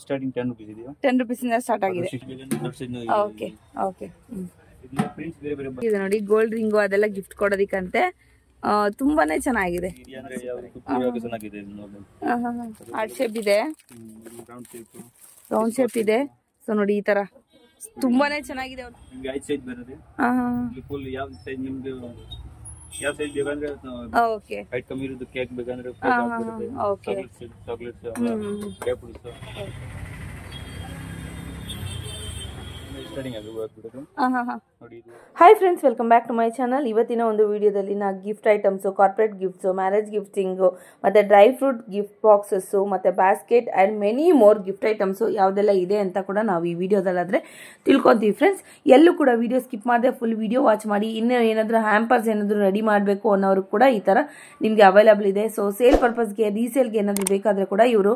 Starting 10 ರೂಪಾಯಿ ಇದೆಯಾ? 10 ರೂಪೀಸಿಂದ ಸ್ಟಾರ್ಟ್ ಆಗಿದೆ. Okay okay. ಇದು ನೋಡಿ ಗೋಲ್ಡ್ ರಿಂಗು ಅದೆಲ್ಲ ಗಿಫ್ಟ್ ಕೊಡೋದಿಕ್ಕಂತೆ ತುಂಬಾನೇ ಚೆನ್ನಾಗಿದೆ. ಹಾರ್ಟ್ ಶೇಪ್ ಇದೆ, ರೌಂಡ್ ಶೇಪ್ ಇದೆ. ಸೊ ನೋಡಿ ಈ ತರ ತುಂಬಾನೇ ಚೆನ್ನಾಗಿದೆ. Okay hi friends, welcome back to my channel. ಇವತ್ತಿನ ಒಂದು ವಿಡಿಯೋದಲ್ಲಿ ನಾ gift items, corporate gifts, marriage gifting, ಮತ್ತು ಡ್ರೈ ಫ್ರೂಟ್ ಗಿಫ್ಟ್ ಬಾಕ್ಸಸ್ಸು, ಮತ್ತು basket and many more gift items ಯಾವುದೆಲ್ಲ ಇದೆ ಅಂತ ಕೂಡ ನಾವು ಈ ವಿಡಿಯೋದಲ್ಲಾದರೆ ತಿಳ್ಕೊತೀವಿ ಫ್ರೆಂಡ್ಸ್. ಎಲ್ಲೂ ಕೂಡ ವಿಡಿಯೋ ಸ್ಕಿಪ್ ಮಾಡದೆ ಫುಲ್ ವಿಡಿಯೋ ವಾಚ್ ಮಾಡಿ. ಇನ್ನೂ ಏನಾದರೂ ಹ್ಯಾಂಪರ್ಸ್ ಏನಾದರೂ ರೆಡಿ ಮಾಡಬೇಕು ಅನ್ನೋರು ಕೂಡ ಈ ಥರ ನಿಮಗೆ ಅವೈಲಬಲ್ ಇದೆ. ಸೊ ಸೇಲ್ ಪರ್ಪಸ್ಗೆ, ರೀಸೇಲ್ಗೆ ಏನಾದರೂ ಬೇಕಾದರೆ ಕೂಡ ಇವರು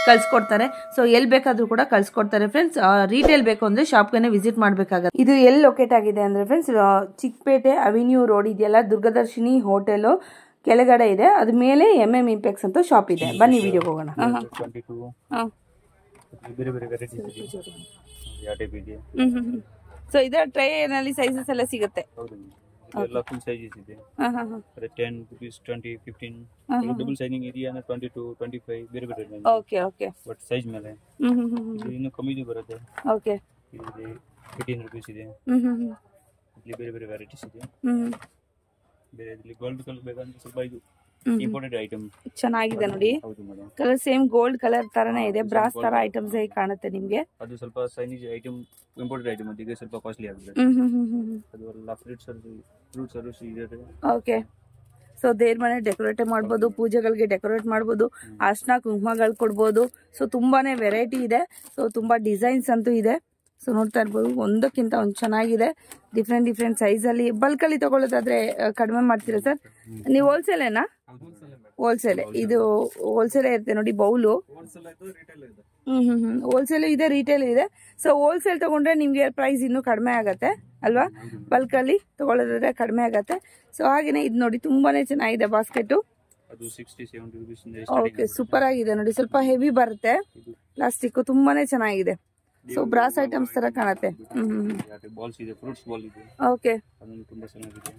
ಕಳಿಸ್ಕೊಡ್ತಾರೆ. ಸೊ ಎಲ್ಲಿ ಬೇಕಾದರೂ ಕೂಡ ಕಳಿಸ್ಕೊಡ್ತಾರೆ ಫ್ರೆಂಡ್ಸ್. ರೀಟೇಲ್ ಬೇಕು ಅಂದರೆ ಶಾಪ್ಗೆ ವಿಸಿಟ್ ಮಾಡಬೇಕಾಗುತ್ತೆ. ಇದು ಎಲ್ಲಿ ಲೊಕೇಟ್ ಆಗಿದೆ ಅಂದರೆ ಫ್ರೆಂಡ್ಸ್, ಚಿಕ್ಕಪೇಟೆ ಅವೆನ್ಯೂ ರೋಡ್ ಇದೆಯಲ್ಲ, ದುರ್ಗದರ್ಶಿನಿ ಹೋಟೆಲು ಕೆಳಗಡೆ ಇದೆ. ಅದ ಮೇಲೆ MM ಇಂಪೆಕ್ಸ್ ಅಂತ ಶಾಪ್ ಇದೆ. ಬನ್ನಿ ವಿಡಿಯೋಗೆ ಹೋಗೋಣ. ಸೊ ಇದರ ಟ್ರೇ ನಲ್ಲಿ ಸೈಜಸ್ ಎಲ್ಲ ಸಿಗುತ್ತೆ. ಎಲ್ಲ ಫುಲ್ ಸೈಜಸ್ ಇದೆ. 10 ರೂಪೀಸ್, 20, 15 ಡಬಲ್ ಸೈಜಿಂಗ್ ಇದೆಯಾ ಅಂದ್ರೆ 22, 25 ಬೇರೆ ಬೇರೆ ಇದೆ. Okay okay. ಬಟ್ ಸೈಜ್ ಮೇಲೆ ಇನ್ನು ಕಮ್ಮಿ ಬರುತ್ತೆ. ಓಕೆ. ಇದು 15 ರೂಪೀಸ್ ಇದೆ. ಇಲ್ಲಿ ಬೇರೆ ಬೇರೆ ವೆರೈಟೀಸ್ ಇದೆ. ಬೇರೆ ಇಲ್ಲಿ ಗೋಲ್ಡ್ ಕಲರ್ ಬೇಕಂದ್ರೆ ಸ್ವಲ್ಪ ಇದು ಇಂಪೋರ್ಟೆಡ್ ಐಟಮ್ ಚೆನ್ನಾಗಿದೆ ನೋಡಿ. ಕಲರ್ ಸೇಮ್ ಗೋಲ್ಡ್ ಕಲರ್ ತರನೇ ಇದೆ. ಬ್ರಾಸ್ ತರ ಐಟಮ್ಸ್ ಹೇಗೆ ಕಾಣುತ್ತೆ ನಿಮಗೆ. ಅದು ಸ್ವಲ್ಪ ಸೈನೀಸ್ ಐಟಮ್, ಇಂಪೋರ್ಟೆಡ್ ಐಟಮ್, ಅದಕ್ಕೆ ಸ್ವಲ್ಪ ಕಾಸ್ಟ್ಲಿ ಆಗುತ್ತೆ. ಅದು ಎಲ್ಲ ಫ್ರೂಟ್ ಸರ್ವಿಸ್ ಇದೆ. ಓಕೆ. ಸೊ ದೇವ್ರ ಮನೆ ಡೆಕೋರೇಟ್ ಮಾಡ್ಬೋದು, ಪೂಜೆಗಳಿಗೆ ಡೆಕೋರೇಟ್ ಮಾಡ್ಬೋದು, ಅರ್ಶಿನ ಕುಂಕುಮಗಳು ಕೊಡ್ಬೋದು. ಸೊ ತುಂಬಾನೇ ವೆರೈಟಿ ಇದೆ. ಸೊ ತುಂಬಾ ಡಿಸೈನ್ಸ್ ಅಂತೂ ಇದೆ. ಸೊ ನೋಡ್ತಾ ಇರ್ಬೋದು, ಒಂದಕ್ಕಿಂತ ಒಂದು ಚೆನ್ನಾಗಿದೆ. ಡಿಫ್ರೆಂಟ್ ಸೈಜಲ್ಲಿ. ಬಲ್ಕಲ್ಲಿ ತಗೊಳ್ಳೋದಾದ್ರೆ ಕಡಿಮೆ ಮಾಡ್ತೀರಾ ಸರ್ ನೀವು? ಹೋಲ್ಸೇಲೇನಾ? ಹೋಲ್ಸೇಲೆ. ಇದು ಹೋಲ್ಸೇಲೇ ಇರುತ್ತೆ ನೋಡಿ ಬೌಲು. ಹೋಲ್ಸೇಲ್ ಇದೆ, ರಿಟೇಲ್ ಇದೆ. ಸೊ ಹೋಲ್ಸೇಲ್ ತಗೊಂಡ್ರೆ ನಿಮ್ಗೆ ಪ್ರೈಸ್ ಇನ್ನೂ ಕಡಿಮೆ ಆಗತ್ತೆ ಅಲ್ವಾ? ಬಲ್ಕಲ್ಲಿ ತಗೊಳ್ಳೋದಾದ್ರೆ ಕಡಿಮೆ ಆಗತ್ತೆ. ಸೊ ಹಾಗೇನೆ ಇದು ನೋಡಿ ತುಂಬಾನೇ ಚೆನ್ನಾಗಿದೆ ಬಾಸ್ಕೆಟ್. ಓಕೆ, ಸೂಪರ್ ಆಗಿದೆ ನೋಡಿ. ಸ್ವಲ್ಪ ಹೆವಿ ಬರುತ್ತೆ, ಪ್ಲಾಸ್ಟಿಕ್ ತುಂಬಾನೇ ಚೆನ್ನಾಗಿದೆ. ಸೊ ಬ್ರಾಸ್ ಐಟಮ್ಸ್ ತರ ಕಾಣುತ್ತೆ. ಬಾಲ್ಸ್ ಇದೆ, ಫ್ರೂಟ್ಸ್ ಬಾಲ್ ಇದೆ. ಓಕೆ. ಅದನ್ನು ತುಂಬಾ ಚೆನ್ನಾಗಿದೆ.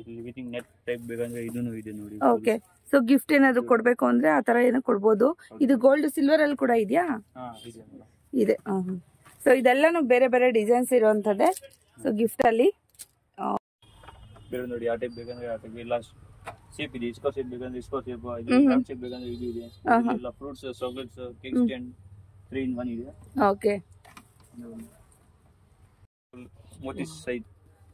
ಇಲ್ಲಿ ವಿಥಿಂಗ್ ನೆಟ್ ಟೈಪ್ ಬೇಕಂದ್ರೆ ಇದನ್ನು ಇದೆ ನೋಡಿ. ಓಕೆ. ಸೊ ಗಿಫ್ಟ್ ಏನಾದ್ರು ಕೊಡ್ಬೇಕು ಅಂದ್ರೆ ಆ ತರ ಏನೋ ಕೊಡ್ಬೋದು. ಇದು ಗೋಲ್ಡ್ ಸಿಲ್ವರ್ ಅಲ್ಲಿ ಕೂಡ ಇದೆಯಾ? ಇದೆ. ಸೊ ಇದೆಲ್ಲಾನು ಬೇರೆ ಬೇರೆ ಡಿಸೈನ್ಸ್ ಇರುವಂತದ್ದೇ. ಸೊ ಗಿಫ್ಟ್ ಅಲ್ಲಿ ಬೇರೆ ನೋಡಿ ಆ ಟೈಪ್ ಬೇಕಂದ್ರೆ ಆ ಟೈಪ್ ಎಲ್ಲ ಶೇಪ್ ಇದೆ. ಇಸ್ಕೋ ಶೇಪ್ ಬೇಕಂದ್ರೆ ಇಸ್ಕೋ ಶೇಪ್, ಇದು ರೌಂಡ್ ಶೇಪ್ ಬೇಕಂದ್ರೆ ಇದು ಇದೆ. ಎಲ್ಲ fruits, chocolates, cake stand 3 in 1 ಇದೆ. ಓಕೆ. ಮೋತಿ ಸೈಜ್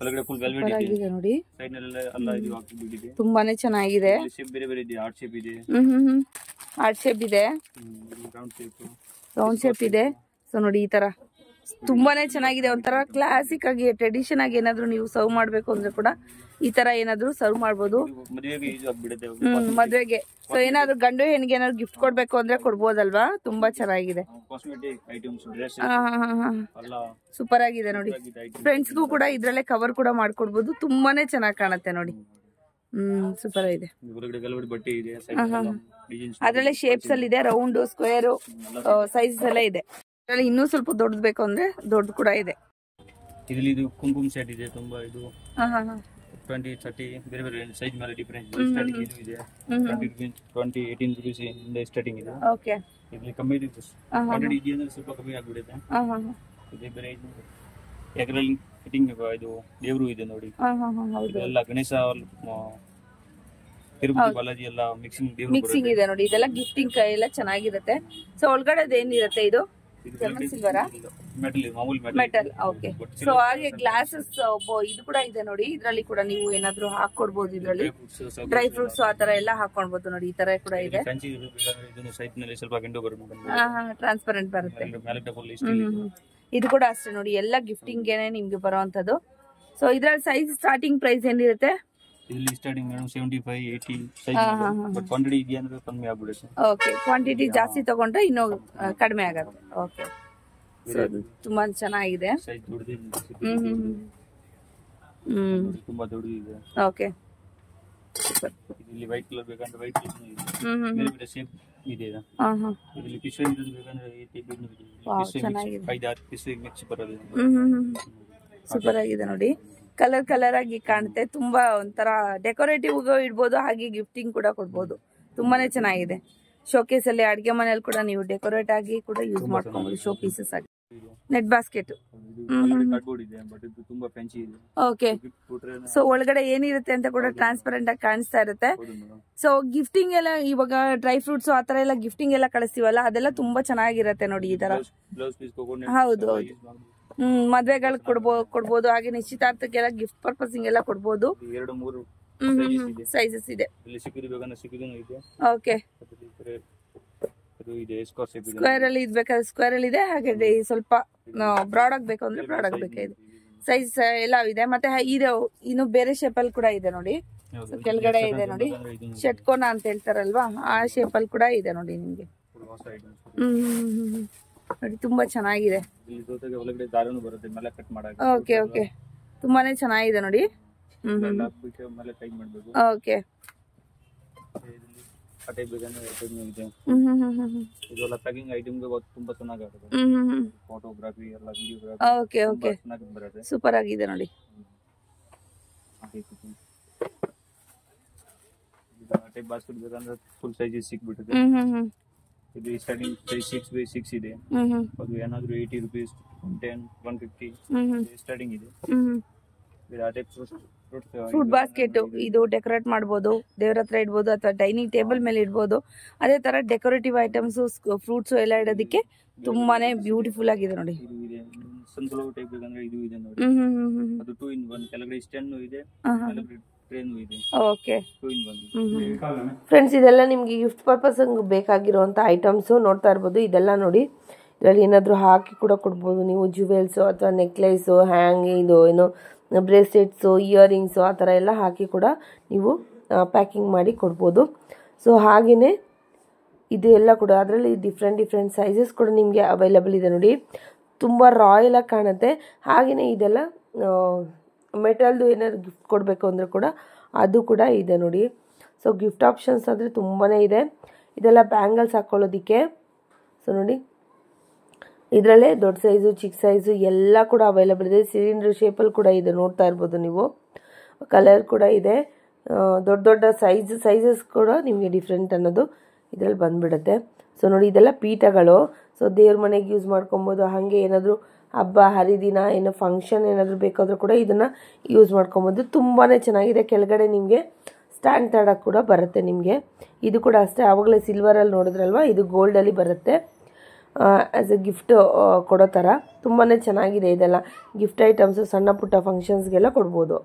ಒಳಗಡೆ ಫುಲ್ ವೆಲ್ವೆಟ್ ಇದೆ ನೋಡಿ. ಸೈಡ್ ನಲ್ಲಿ ಎಲ್ಲ ಇದು ಹಾಕಿಬಿಟ್ಟಿದೆ. ತುಂಬಾನೇ ಚೆನ್ನಾಗಿದೆ. ಶೇಪ್ ಬೇರೆ ಬೇರೆ ಇದೆ. ಹಾರ್ಟ್ ಶೇಪ್ ಇದೆ. ಹಾರ್ಟ್ ಶೇಪ್ ಇದೆ. ರೌಂಡ್ ಶೇಪ್ ಇದೆ. ಸೊ ನೋಡಿ ಈ ತರ ತುಂಬಾನೇ ಚೆನ್ನಾಗಿದೆ. ಒಂಥರ ಕ್ಲಾಸಿಕ್ ಆಗಿ, ಟ್ರೆಡಿಷನ್ ಆಗಿ ಏನಾದ್ರು ನೀವು ಸರ್ವ್ ಮಾಡ್ಬೇಕು ಅಂದ್ರೆ ಕೂಡ ಈ ತರ ಏನಾದ್ರು ಸರ್ವ್ ಮಾಡ್ಬೋದು ಮದ್ವೆಗೆ. ಸೊ ಏನಾದ್ರು ಗಂಡು ಹೆಣ್ಣಿಗೆ ಏನಾದ್ರು ಗಿಫ್ಟ್ ಕೊಡ್ಬೇಕು ಅಂದ್ರೆ ಕೊಡ್ಬೋದಲ್ವಾ? ತುಂಬಾ ಚೆನ್ನಾಗಿದೆ. ಸೂಪರ್ ಆಗಿದೆ ನೋಡಿ. ಫ್ರೆಂಡ್ಸ್ಗೂ ಕೂಡ ಇದ್ರಲ್ಲೇ ಕವರ್ ಕೂಡ ಮಾಡ್ಕೊಡ್ಬೋದು. ತುಂಬಾನೇ ಚೆನ್ನಾಗಿ ಕಾಣುತ್ತೆ ನೋಡಿ. ಸೂಪರ್ ಇದೆ. ಅದ್ರಲ್ಲೇ ಶೇಪ್ಸ್ ಅಲ್ಲಿ ಇದೆ, ರೌಂಡ್, ಸ್ಕ್ವೇರ್ ಸೈಜಸ್ ಎಲ್ಲ ಇದೆ. ಅದ್ರಲ್ಲಿ ಇನ್ನೂ ಸ್ವಲ್ಪ ದೊಡ್ಡದು ಬೇಕು ಅಂದ್ರೆ ದೊಡ್ಡ ಕೂಡ ಇದೆ. ಇದರಲ್ಲಿ ಇದು ಕುಂಕುಮ ಸೆಟ್ ಇದೆ. ತುಂಬಾ ಇದು 20, 30 ಬೇರೆ ಬೇರೆ ಸೈಜ್ ಮೇಲೆ ಡಿಫರೆನ್ಸ್. ಸ್ಟಾರ್ಟಿಂಗ್ ಇದು ಇದೆ 20, 18 ರೂಪೀಸ್ ಇಂದ ಸ್ಟಾರ್ಟಿಂಗ್ ಇದೆ. ಓಕೆ. ಇಲ್ಲಿ ಕಮ್ಮಿ ಇದೆ. ಕ್ವಾಂಟಿಟಿ ಇದೆ ಅಂದ್ರೆ ಸ್ವಲ್ಪ ಕಮ್ಮಿ ಆಗಿಬಿಡುತ್ತೆ. ಇದೆ ಬೇರೆ ಇದು ಯಾಕಂದ್ರೆ ಫಿಟ್ಟಿಂಗ್ ಇದು ದೇವರು ಇದೆ ನೋಡಿ. ಎಲ್ಲ ಗಣೇಶ, ತಿರುಪತಿ ಬಾಲಾಜಿ ಎಲ್ಲ ಮಿಕ್ಸಿಂಗ್ ಇದೆ ನೋಡಿ. ಇದೆಲ್ಲ ಗಿಫ್ಟಿಂಗ್ ಎಲ್ಲ ಚೆನ್ನಾಗಿರುತ್ತೆ. ಸೊ ಒಳಗಡೆ ಏನಿರುತ್ತೆ ಇದು? ಮೆಟಲ್. ಓಕೆ. ಸೊ ಹಾಗೆ ಗ್ಲಾಸಸ್ ಇದು ಕೂಡ ಇದೆ ನೋಡಿ. ಇದ್ರಲ್ಲಿ ಕೂಡ ನೀವು ಏನಾದ್ರು ಹಾಕೊಡ್ಬೋದು. ಇದ್ರಲ್ಲಿ ಡ್ರೈ ಫ್ರೂಟ್ಸ್ ಆ ತರ ಎಲ್ಲ ಹಾಕೊಳ್ಬಹುದು ನೋಡಿ. ಈ ತರ ಕೂಡ ಇದೆ. ಟ್ರಾನ್ಸ್ಪರೆಂಟ್ ಬರುತ್ತೆ. ಇದು ಕೂಡ ಅಷ್ಟೇ ನೋಡಿ. ಎಲ್ಲ ಗಿಫ್ಟಿಂಗ್ ಗೆ ನಿಮ್ಗೆ ಬರುವಂತದ್ದು. ಸೊ ಇದ್ರಲ್ಲಿ ಸೈಜ್ ಸ್ಟಾರ್ಟಿಂಗ್ ಪ್ರೈಸ್ ಏನಿರುತ್ತೆ? ಇಲ್ಲಿ ಸ್ಟಾರ್ಟಿಂಗ್ 75, 80 ಸೈಜ್. ಬಟ್ ಕ್ವಾಂಟಿಟಿ ಇದೆ ಅಂದ್ರೆ ಕಮ್ಮಿ ಆಗ್ಬಿಡುತ್ತೆ. ಓಕೆ. ಕ್ವಾಂಟಿಟಿ ಜಾಸ್ತಿ ತಗೊಂಡ್ರೆ ಇನ್ನೂ ಕಡಿಮೆ ಆಗುತ್ತೆ. ಓಕೆ. ಸೊ ತುಂಬಾ ಚೆನ್ನಾಗಿದೆ. ಸೈಜ್ ದೊಡ್ಡದಿದೆ. ತುಂಬಾ ದೊಡ್ಡದಿದೆ. ಓಕೆ. ಇಲ್ಲಿ ವೈಟ್ ಕಲರ್ ಬೇಕಂದ್ರೆ ವೈಟ್ ಕಲರ್ ಇದೆ. ಬೇರೆ ಬೇರೆ ಶೇಪ್ ಇದೆ. ಹಾ ಹಾ ಇದರಲ್ಲಿ ಪಿಸ್ ಇದ್ದು ಬೇಕಂದ್ರೆ ಈ ಟೈಪ್ ಇದೆ. ಪಿಸ್ ಚೆನ್ನಾಗಿದೆ. 5-6 ಪಿಸ್ ಮಿಕ್ಸ್ ಬರೋದು. ಸೂಪರ್ ಆಗಿದೆ ನೋಡಿ. ಕಲರ್ ಕಲರ್ ಆಗಿ ಕಾಣುತ್ತೆ. ತುಂಬಾ ಒಂಥರ ಡೆಕೋರೇಟಿವ್ ಇಡ್ಬೋದು, ಹಾಗೆ ಗಿಫ್ಟಿಂಗ್ ಕೂಡ ಕೊಡ್ಬೋದು. ತುಂಬಾನೇ ಚೆನ್ನಾಗಿದೆ. ಶೋಕೇಸ್ ಅಲ್ಲಿ ಅಡಿಗೆ ಮನೆಯಲ್ಲಿ ಕೂಡ ನೀವು ಡೆಕೋರೇಟ್ ಆಗಿ ಕೂಡ ಯೂಸ್ ಮಾಡ್ಕೊಬಹುದು. ಶೋ ಪೀಸಸ್ ಆಗಿ. Net basket. ಓಕೆ. ಸೊ ಒಳಗಡೆ ಏನಿರುತ್ತೆ ಅಂತ ಕೂಡ ಟ್ರಾನ್ಸ್ಪರೆಂಟ್ ಆಗಿ ಕಾಣಿಸ್ತಾ ಇರುತ್ತೆ. ಸೊ ಗಿಫ್ಟಿಂಗ್ ಎಲ್ಲ ಇವಾಗ ಡ್ರೈ ಫ್ರೂಟ್ಸ್ ಆತರ ಎಲ್ಲ ಗಿಫ್ಟಿಂಗ್ ಎಲ್ಲ ಕಳಿಸ್ತೀವಲ್ಲ, ಅದೆಲ್ಲ ತುಂಬಾ ಚೆನ್ನಾಗಿರುತ್ತೆ ನೋಡಿ ಈ ತರ. ಹೌದು ಹೌದು. ಮದ್ವೆಗಳು ಕೊಡ್ಬೋದು, ಹಾಗೆ ನಿಶ್ಚಿತಾರ್ಥಕ್ಕೆಲ್ಲ ಗಿಫ್ಟ್ ಪರ್ಪಸಿಂಗ್ ಎಲ್ಲ ಕೊಡ್ಬೋದು. ಸೈಜಸ್ ಇದೆ. ಓಕೆ. ಸ್ಕ್ವೇರ್ ಅಲ್ಲಿ ಇದ್ಬೇಕಾದ್ರೆ ಸ್ಕ್ವೇರ್ ಅಲ್ಲಿ ಇದೆ, ಹಾಗೆ ಸ್ವಲ್ಪ ಬ್ರಾಡ್ ಆಗ್ಬೇಕು ಅಂದ್ರೆ ಬ್ರಾಡ್ ಆಗ್ಬೇಕಾಗಿದೆ. ಸೈಜ್ ಎಲ್ಲ ಇದೆ. ಮತ್ತೆ ಇದು ಇನ್ನು ಬೇರೆ ಶೇಪ್ ಅಲ್ಲಿ ಕೂಡ ಇದೆ ನೋಡಿ. ಕೆಳಗಡೆ ಇದೆ ನೋಡಿ, ಷಟ್ಕೋನ ಅಂತ ಹೇಳ್ತಾರಲ್ವಾ, ಆ ಶೇಪ್ ಅಲ್ಲಿ ಕೂಡ ಇದೆ ನೋಡಿ ನಿಮ್ಗೆ. ನೋಡಿ ತುಂಬಾ ಚೆನ್ನಾಗಿದೆ. Okay okay. ತುಂಬಾನೇ ಚೆನ್ನಾಗಿದೆ ನೋಡಿ. ಓಕೆ. Okay okay. ಸೂಪರ್ ಆಗಿದೆ ನೋಡಿ. ಫುಲ್ ಸೈಜ್ ಸಿಕ್ಬಿಟ್ಟಿದೆ. ಇದು ಸ್ಟಾರ್ಟಿಂಗ್ ಪ್ರೈಸ್ 6x6 ಇದೆ. ಅದು ಏನಾದ್ರು 80 ರೂಪೀಸ್, 10, 150 ಸ್ಟಾರ್ಟಿಂಗ್ ಇದೆ. ಫ್ರೂಟ್ ಬಾಸ್ಕೆಟ್ ಇದು ಡೆಕೋರೇಟ್ ಮಾಡ್ಬೋದು, ದೇವ್ರ ಹತ್ರ ಇಡ್ಬೋದು, ಅಥವಾ ಡೈನಿಂಗ್ ಟೇಬಲ್ ಮೇಲೆ ಇಡ್ಬೋದು. ಅದೇ ತರ ಡೆಕೋರೇಟಿವ್ ಐಟಮ್ಸ್, ಫ್ರೂಟ್ಸ್ ಎಲ್ಲ ಇಡೋದಕ್ಕೆ ತುಂಬಾನೇ ಬ್ಯೂಟಿಫುಲ್ ಆಗಿದೆ ನೋಡಿ. ಸನ್ಫ್ಲವರ್ ಟೈಪ್ ಬೇಕಂದ್ರೆ ಇದು ಇದೆ ನೋಡಿ. ಅದು 2 in 1. ಕೆಳಗಡೆ ಸ್ಟ್ಯಾಂಡ್ ಇದೆ, ಕೆಳಗಡೆ ಟ್ರೇನು ಇದೆ. ಓಕೆ ಫ್ರೆಂಡ್ಸ್, ಇದೆಲ್ಲ ನಿಮ್ಗೆ ಗಿಫ್ಟ್ ಪರ್ಪಸ್ ಬೇಕಾಗಿರುವಂತ ಐಟಮ್ಸ್ ನೋಡ್ತಾ ಇರ್ಬೋದು. ಇದೆಲ್ಲ ನೋಡಿ, ಇದರಲ್ಲಿ ಏನಾದ್ರು ಹಾಕಿ ಕೂಡ ಕೊಡ್ಬೋದು ನೀವು. ಜುವೆಲ್ಸ್ ಅಥವಾ ನೆಕ್ಲೆಸ್, ಹ್ಯಾಂಗ್, ಇದು ಏನು ಬ್ರೇಸ್ಲೆಟ್ಸು, ಇಯರಿಂಗ್ಸು, ಆ ಥರ ಎಲ್ಲ ಹಾಕಿ ಕೂಡ ನೀವು ಪ್ಯಾಕಿಂಗ್ ಮಾಡಿ ಕೊಡ್ಬೋದು. ಸೊ ಹಾಗೆಯೇ ಇದು ಎಲ್ಲ ಕೂಡ ಅದರಲ್ಲಿ ಡಿಫ್ರೆಂಟ್ ಸೈಜಸ್ ಕೂಡ ನಿಮಗೆ ಅವೈಲಬಲ್ ಇದೆ ನೋಡಿ. ತುಂಬ ರಾಯಲ್ ಆಗಿ ಕಾಣುತ್ತೆ. ಹಾಗೆಯೇ ಇದೆಲ್ಲ ಮೆಟಲ್ದು ಏನಾದ್ರು ಗಿಫ್ಟ್ ಕೊಡಬೇಕು ಅಂದರೆ ಕೂಡ ಅದು ಕೂಡ ಇದೆ ನೋಡಿ. ಸೊ ಗಿಫ್ಟ್ ಆಪ್ಷನ್ಸ್ ಅಂದರೆ ತುಂಬಾ ಇದೆ. ಇದೆಲ್ಲ ಬ್ಯಾಂಗಲ್ಸ್ ಹಾಕ್ಕೊಳ್ಳೋದಕ್ಕೆ. ಸೊ ನೋಡಿ, ಇದರಲ್ಲೇ ದೊಡ್ಡ ಸೈಜು, ಚಿಕ್ಕ ಸೈಜು ಎಲ್ಲ ಕೂಡ ಅವೈಲಬಲ್ ಇದೆ. ಸಿಲಿಂಡರ್ ಶೇಪಲ್ಲಿ ಕೂಡ ಇದೆ, ನೋಡ್ತಾ ಇರ್ಬೋದು ನೀವು. ಕಲರ್ ಕೂಡ ಇದೆ. ದೊಡ್ಡ ಸೈಜಸ್ ಕೂಡ ನಿಮಗೆ ಡಿಫ್ರೆಂಟ್ ಅನ್ನೋದು ಇದರಲ್ಲಿ ಬಂದುಬಿಡುತ್ತೆ. ಸೊ ನೋಡಿ, ಇದೆಲ್ಲ ಪೀಠಗಳು. ಸೊ ದೇವ್ರ ಮನೆಗೆ ಯೂಸ್ ಮಾಡ್ಕೊಬೋದು. ಹಾಗೆ ಏನಾದರೂ ಹಬ್ಬ ಹರಿದಿನ ಏನೋ ಫಂಕ್ಷನ್ ಏನಾದರೂ ಬೇಕಾದರೂ ಕೂಡ ಇದನ್ನು ಯೂಸ್ ಮಾಡ್ಕೊಬೋದು. ತುಂಬಾ ಚೆನ್ನಾಗಿದೆ. ಕೆಳಗಡೆ ನಿಮಗೆ ಸ್ಟ್ಯಾಂಡ್ ತಡಕ್ಕೆ ಕೂಡ ಬರುತ್ತೆ ನಿಮಗೆ. ಇದು ಕೂಡ ಅಷ್ಟೇ, ಆವಾಗಲೇ ಸಿಲ್ವರಲ್ಲಿ ನೋಡಿದ್ರಲ್ವ, ಇದು ಗೋಲ್ಡಲ್ಲಿ ಬರುತ್ತೆ. ಆ್ಯಸ್ ಎ ಗಿಫ್ಟ್ ಕೊಡೋ ಥರ ತುಂಬಾ ಚೆನ್ನಾಗಿದೆ. ಇದೆಲ್ಲ ಗಿಫ್ಟ್ ಐಟಮ್ಸ್, ಸಣ್ಣ ಪುಟ್ಟ ಫಂಕ್ಷನ್ಸ್ಗೆಲ್ಲ ಕೊಡ್ಬೋದು.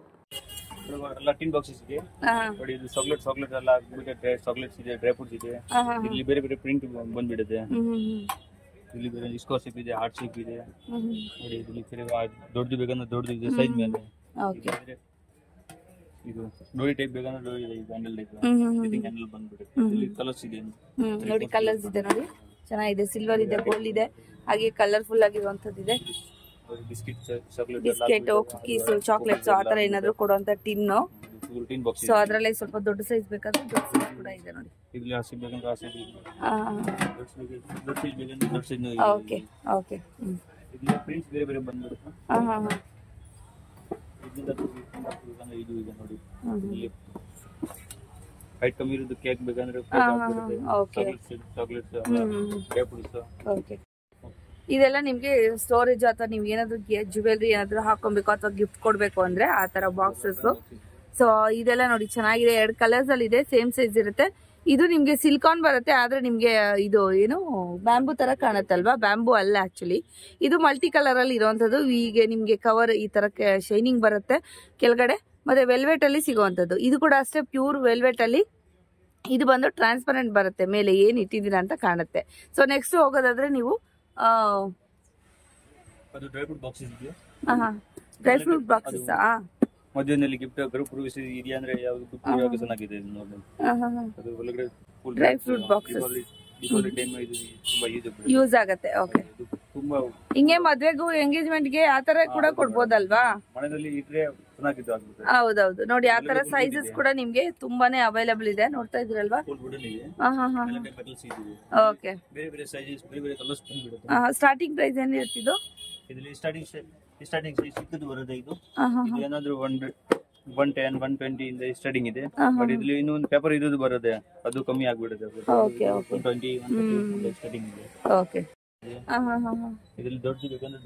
ಟಿನ್ ಬಾಕ್ಸಸ್ ಇದೆ ನೋಡಿ. ಇದು ಚಾಕ್ಲೇಟ್ ಎಲ್ಲ ಹಾಕ್ಬಿಟ್ಟು ಚಾಕ್ಲೇಟ್ಸ್ ಇದೆ, ಡ್ರೈ ಫ್ರೂಟ್ಸ್ ಇದೆ. ಇಲ್ಲಿ ಬೇರೆ ಪ್ರಿಂಟ್ ಬಂದ್ಬಿಡುತ್ತೆ. ಇಲ್ಲಿ ಬೇರೆ ಸ್ಕ್ವೇರ್ ಶೇಪ್ ಇದೆ, ಹಾರ್ಟ್ ಶೇಪ್ ಇದೆ ನೋಡಿ. ಇಲ್ಲಿ ದೊಡ್ಡದು ಬೇಕಂದ್ರೆ ದೊಡ್ಡದು ಇದೆ ಸೈಜ್ ಮೇಲೆ. ಇದು ಡೋರಿ ಟೈಪ್ ಬೇಕಂದ್ರೆ ಡೋರಿ ಇದೆ, ಹ್ಯಾಂಡಲ್ ಟೈಪ್ ಹ್ಯಾಂಡಲ್ ಬಂದ್ಬಿಡುತ್ತೆ. ಇಲ್ಲಿ ಕಲರ್ಸ್ ಇದೆ ನೋಡಿ, ಕಲರ್ಸ್ ಇದೆ ನೋಡಿ, ಚೆನ್ನಾಗಿದೆ. ಸಿಲ್ವರ್ ಇದೆ, ಗೋಲ್ಡ್ ಇದೆ, ಹಾಗೆ ಕಲರ್ಫುಲ್ ಆಗಿರುವಂತದ್ದು ಇದೆ. ಬಿಸ್ಕೆಟ್, ಕುಕೀಸ್, ಚಾಕ್ಲೇಟ್ಸ್ ಆ ತರ ಏನಾದ್ರು ಕೊಡುವಂತ ಟಿನ್ನು. ಸೊ ಅದ್ರಲ್ಲೇ ಸ್ವಲ್ಪ ದೊಡ್ಡ ಸೈಜ್ ಬೇಕಾದ್ರೆ ದೊಡ್ಡ ಸೈಜ್ ಕೂಡ ಇದೆ ನೋಡಿ. Okay okay. ಕಮ್ಮಿ ಇರೋದು ಕೇಕ್ ಬೇಕಂದ್ರೆ ಇದೆಲ್ಲ ನಿಮ್ಗೆ ಸ್ಟೋರೇಜ್ ಅಥವಾ ನೀವು ಏನಾದ್ರು ಜ್ಯುವೆಲ್ರಿ ಏನಾದ್ರು ಹಾಕೊಬೇಕು ಅಥವಾ ಗಿಫ್ಟ್ ಕೊಡ್ಬೇಕು ಅಂದ್ರೆ ಆ ತರ ಬಾಕ್ಸಸ್. ಸೊ ಇದೆಲ್ಲ ನೋಡಿ ಚೆನ್ನಾಗಿದೆ. 2 ಕಲರ್ಸ್ ಅಲ್ಲಿ ಇದೆ, ಸೇಮ್ ಸೈಜ್ ಇರುತ್ತೆ. ಇದು ನಿಮ್ಗೆ ಸಿಲಿಕಾನ್ ಬರುತ್ತೆ, ಆದ್ರೆ ನಿಮ್ಗೆ ಇದು ಏನು ಬ್ಯಾಂಬೂ ತರ ಕಾಣುತ್ತಲ್ವಾ, ಬ್ಯಾಂಬೂ ಅಲ್ಲ ಆಕ್ಚುಲಿ. ಇದು ಮಲ್ಟಿ ಕಲರ್ ಅಲ್ಲಿ ಇರುವಂತದ್ದು. ಈಗ ನಿಮ್ಗೆ ಕವರ್ ಈ ತರ ಶೈನಿಂಗ್ ಬರುತ್ತೆ ಕೆಳಗಡೆ. ಮತ್ತೆ ವೆಲ್ವೆಟ್ ಅಲ್ಲಿ ಸಿಗುವಂತದ್ದು. ಇದು ಕೂಡ ಅಷ್ಟೇ, ಪ್ಯೂರ್ ವೆಲ್ವೆಟ್ ಅಲ್ಲಿ. ಇದು ಬಂದು ಟ್ರಾನ್ಸ್ಪರೆಂಟ್ ಬರುತ್ತೆ, ಮೇಲೆ ಏನ್ ಇಟ್ಟಿದ್ದೀರಾ ಅಂತ ಕಾಣುತ್ತೆ. ಸೊ ನೆಕ್ಸ್ಟ್ ಹೋಗೋದಾದ್ರೆ ನೀವು ಡ್ರೈ ಫ್ರೂಟ್ ಬಾಕ್ಸಸ್ ಇದೆ. ಡ್ರೈ ಫ್ರೂಟ್ ಬಾಕ್ಸಸ್ ಮಧ್ಯದಲ್ಲಿ ಗಿಫ್ಟ್ ಗ್ರೂಪ್ ಇದೆಯಾ ಅಂದ್ರೆ ಯಾವುದು ಗಿಫ್ಟ್ ಚೆನ್ನಾಗಿದೆ ಇದು ನೋಡಿ. ಅದು ಒಳಗಡೆ full dry fruit boxes use ಆಗುತ್ತೆ. ಓಕೆ. ತುಂಬಾ ಹಿಂಗೆ ಮದ್ವೆಗೂ ಎಂಗೇಜ್ಮೆಂಟ್ ಗೆ ಆ ತರ ಕೂಡ ಕೊಡ್ಬೋದಲ್ವಾ? ಮನೆಯಲ್ಲಿ ಇಟ್ರೆ ಚೆನ್ನಾಗಿದ್ದು ಆಗ್ಬಿಡುತ್ತೆ. ಹೌದೌದು ನೋಡಿ ಆ ತರ ಸೈಜಸ್ ಕೂಡ ನಿಮ್ಗೆ ತುಂಬಾನೇ ಅವೈಲೇಬಲ್ ಇದೆ, ನೋಡ್ತಾ ಇದ್ರಲ್ವಾ. ಓಕೆ, ಬೇರೆ ಬೇರೆ ಸೈಜಸ್, ಬೇರೆ ಬೇರೆ ಕಲರ್ಸ್ ಬಂದ್ಬಿಡುತ್ತೆ. ಸ್ಟಾರ್ಟಿಂಗ್ ಪ್ರೈಸ್ ಏನ್ ಇರ್ತಿದ್ದು ಇದರಲ್ಲಿ? ಸ್ಟಾರ್ಟಿಂಗ್ ಸಿಕ್ಕದು ಬರೋದು ಇದು ಏನಾದ್ರು 110 120 ಇಂದ ಸ್ಟಾರ್ಟಿಂಗ್ ಇದೆ. ಬಟ್ ಇದ್ರಲ್ಲಿ ಇನ್ನೊಂದು ಪೇಪರ್ ಇದ್ದು ಬರುತ್ತೆ, ಅದು ಕಮ್ಮಿ ಆಗ್ಬಿಡುತ್ತೆ. 120 ಸ್ಟಾರ್ಟಿಂಗ್ ಇದೆ. ಓಕೆ, ಇದ್ರಲ್ಲಿ ದೊಡ್ಡದು ಬೇಕಂದ್ರೆ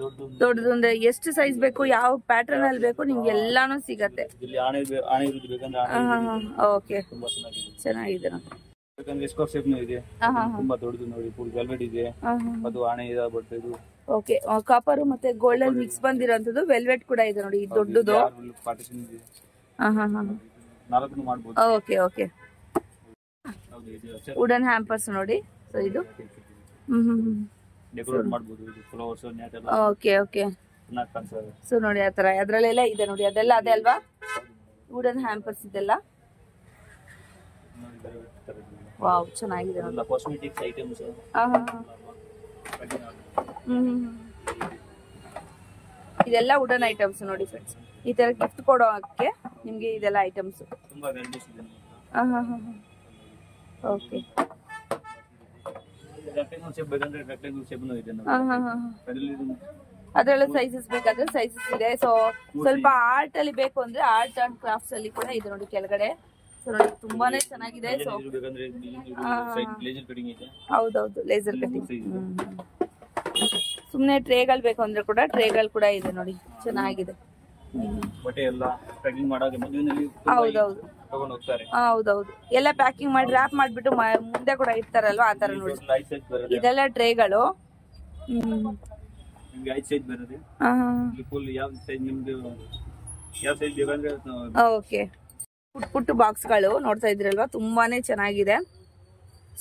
ದೊಡ್ಡದು ಅಂದ್ರೆ ಎಷ್ಟು ಸೈಜ್ ಬೇಕು, ಯಾವ ಪ್ಯಾಟರ್ನ್ ಅಲ್ಲಿ ಬೇಕು, ನಿಮ್ಗೆ ಎಲ್ಲಾನು ಸಿಗತ್ತೆ. ಇಲ್ಲಿ ಆಣೆ ಇರೋದು ಬೇಕಂದ್ರೆ ಓಕೆ, ತುಂಬಾ ಚೆನ್ನಾಗಿದೆ. ಬೇಕಂದ್ರೆ ಸ್ಕ್ವೇರ್ ಶೇಪ್ ಇದೆ, ತುಂಬಾ ದೊಡ್ಡದು ನೋಡಿ, ಫುಲ್ ವೆಲ್ವೆಟ್ ಇದೆ, ಅದು ಆಣೆ ಇದೆ. ಬಟ್ ಇದು ಓಕೆ, ಕಾಪರ್ ಮತ್ತೆ ಗೋಲ್ಡ್ ಅಲ್ಲಿ ಮಿಕ್ಸ್ ಬಂದಿರೋಂಥದ್ದು ವೆಲ್ವೆಟ್ ಕೂಡ ಇದೆ ನೋಡಿ, ದೊಡ್ಡದು. ಪಾರ್ಟಿಷನ್ ಇದೆ. ಓಕೆ ಓಕೆ, ವುಡನ್ ಹ್ಯಾಂಪರ್ಸ್ ನೋಡಿ. ಸೊ ಇದು ಡೆಕೋರೇಟ್ ಮಾಡಬಹುದು, ಇದು ಫ್ಲವರ್ಸ್ ನ್ಯಾಚುರಲ್. ಓಕೆ ಓಕೆ, ಚೆನ್ನಾಗಿ ಕಾಣಿಸ್ತದೆ. ಸೊ ನೋಡಿ ಆ ತರ ಅದ್ರಲ್ಲೆಲ್ಲ ಇದೆ ನೋಡಿ, ಅದೆಲ್ಲ ಅದೇ ಅಲ್ವಾ ವುಡನ್ ಹ್ಯಾಂಪರ್ಸ್ ಇದೆಲ್ಲ. ವಾವ್, ಚೆನ್ನಾಗಿದೆ ನೋಡಿ. Cosmetics items. ಇದೆಲ್ಲ ವುಡನ್ ಐಟಮ್ಸ್ ನೋಡಿ ಫ್ರೆಂಡ್ಸ್. ಈ ತರ ಗಿಫ್ಟ್ ಕೊಡೋಕೆ ನಿಮ್ಗೆ ಇದೆಲ್ಲ ಐಟಮ್ಸ್ ತುಂಬಾ ವೆರೈಟೀಸ್ ಇದೆ. ಓಕೆ, ರೆಕ್ಟಾಂಗಲ್ ಶೇಪ್ ಬೇಕಂದ್ರೆ ರೆಕ್ಟಾಂಗಲ್ ಶೇಪ್ ನೂ ಇದೆ ನೋಡಿ. ಅದರಲ್ಲ ಸೈಜಸ್ ಬೇಕಾದ್ರೆ ಸೈಜಸ್ ಇದೆ. ಸೊ ಸ್ವಲ್ಪ ಆರ್ಟ್ ಅಲ್ಲಿ ಬೇಕು ಅಂದ್ರೆ ಆರ್ಟ್ ಅಂಡ್ ಕ್ರಾಫ್ಟ್ಸ್ ಅಲ್ಲಿ ಕೂಡ ಇದೆ ನೋಡಿ ಕೆಳಗಡೆ. ಸೊ ನೋಡಿ ತುಂಬಾನೇ ಚೆನ್ನಾಗಿದೆ. ಸೊ ಹೌದೌದು, ಲೇಸರ್ ಕಟಿಂಗ್. ಸುಮ್ನೆ ಟ್ರೇಗಳು ಬೇಕು ಅಂದ್ರೆ ಕೂಡ ಟ್ರೇಗಳು ಕೂಡ ಇದೆ ನೋಡಿ, ಚೆನ್ನಾಗಿದೆ. ಹೌದೌದು ಹೌದೌದು, ಎಲ್ಲ ಪ್ಯಾಕಿಂಗ್ ಮಾಡಿ ರ್ಯಾಪ್ ಮಾಡ್ಬಿಟ್ಟು ಮುಂದೆ ಕೂಡ ಇರ್ತಾರಲ್ವಾ, ಆ ತರ ನೋಡಿ. ಇದೆಲ್ಲ ಟ್ರೇಗಳು. ಓಕೆ, ಪುಟ್ಟು ಬಾಕ್ಸ್ ಗಳು ನೋಡ್ತಾ ಇದ್ರಲ್ವಾ, ತುಂಬಾನೇ ಚೆನ್ನಾಗಿದೆ,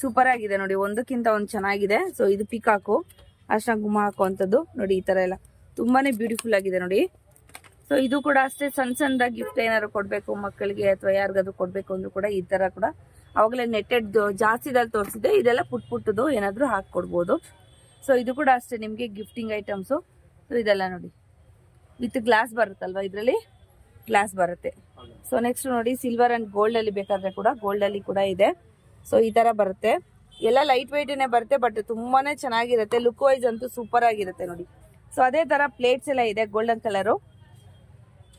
ಸೂಪರ್ ಆಗಿದೆ ನೋಡಿ, ಒಂದಕ್ಕಿಂತ ಒಂದು ಚೆನ್ನಾಗಿದೆ. ಸೊ ಇದು ಪಿಕಾಕು, ಅರ್ಶನ ಗುಮ್ಮ ಹಾಕುವಂಥದ್ದು ನೋಡಿ, ಈ ತರ ಎಲ್ಲ ತುಂಬಾನೇ ಬ್ಯೂಟಿಫುಲ್ ಆಗಿದೆ ನೋಡಿ. ಸೊ ಇದು ಕೂಡ ಅಷ್ಟೇ, ಸಣ್ಣ ಸಣ್ಣದಾಗಿ ಗಿಫ್ಟ್ ಏನಾದ್ರು ಕೊಡ್ಬೇಕು ಮಕ್ಕಳಿಗೆ ಅಥವಾ ಯಾರಿಗಾದ್ರು ಕೊಡ್ಬೇಕು ಅಂದ್ರೂ ಕೂಡ ಈ ತರ ಕೂಡ, ಅವಾಗಲೇ ನೆಟ್ಟೆಡ್ ಜಾಸ್ತಿದಲ್ಲಿ ತೋರಿಸಿದೆ, ಇದೆಲ್ಲ ಪುಟ್ಟದು ಏನಾದ್ರು ಹಾಕೊಡ್ಬೋದು. ಸೊ ಇದು ಕೂಡ ಅಷ್ಟೇ ನಿಮ್ಗೆ ಗಿಫ್ಟಿಂಗ್ ಐಟಮ್ಸು. ಸೊ ಇದೆಲ್ಲ ನೋಡಿ ವಿತ್ ಗ್ಲಾಸ್ ಬರುತ್ತಲ್ವಾ, ಇದ್ರಲ್ಲಿ ಗ್ಲಾಸ್ ಬರುತ್ತೆ. ಸೊ ನೆಕ್ಸ್ಟ್ ನೋಡಿ ಸಿಲ್ವರ್ ಅಂಡ್ ಗೋಲ್ಡ್ ಅಲ್ಲಿ ಬೇಕಾದ್ರೆ ಕೂಡ ಗೋಲ್ಡ್ ಅಲ್ಲಿ ಕೂಡ ಇದೆ. ಸೊ ಈ ತರ ಬರುತ್ತೆ, ಎಲ್ಲ ಲೈಟ್ ವೆಯ್ಟ್ ಬರುತ್ತೆ, ಬಟ್ ತುಂಬಾನೇ ಚೆನ್ನಾಗಿರುತ್ತೆ. ಲುಕ್ ವೈಸ್ ಅಂತೂ ಸೂಪರ್ ಆಗಿರುತ್ತೆ ನೋಡಿ. ಸೊ ಅದೇ ತರ ಪ್ಲೇಟ್ಸ್ ಎಲ್ಲ ಇದೆ, ಗೋಲ್ಡನ್ ಕಲರ್,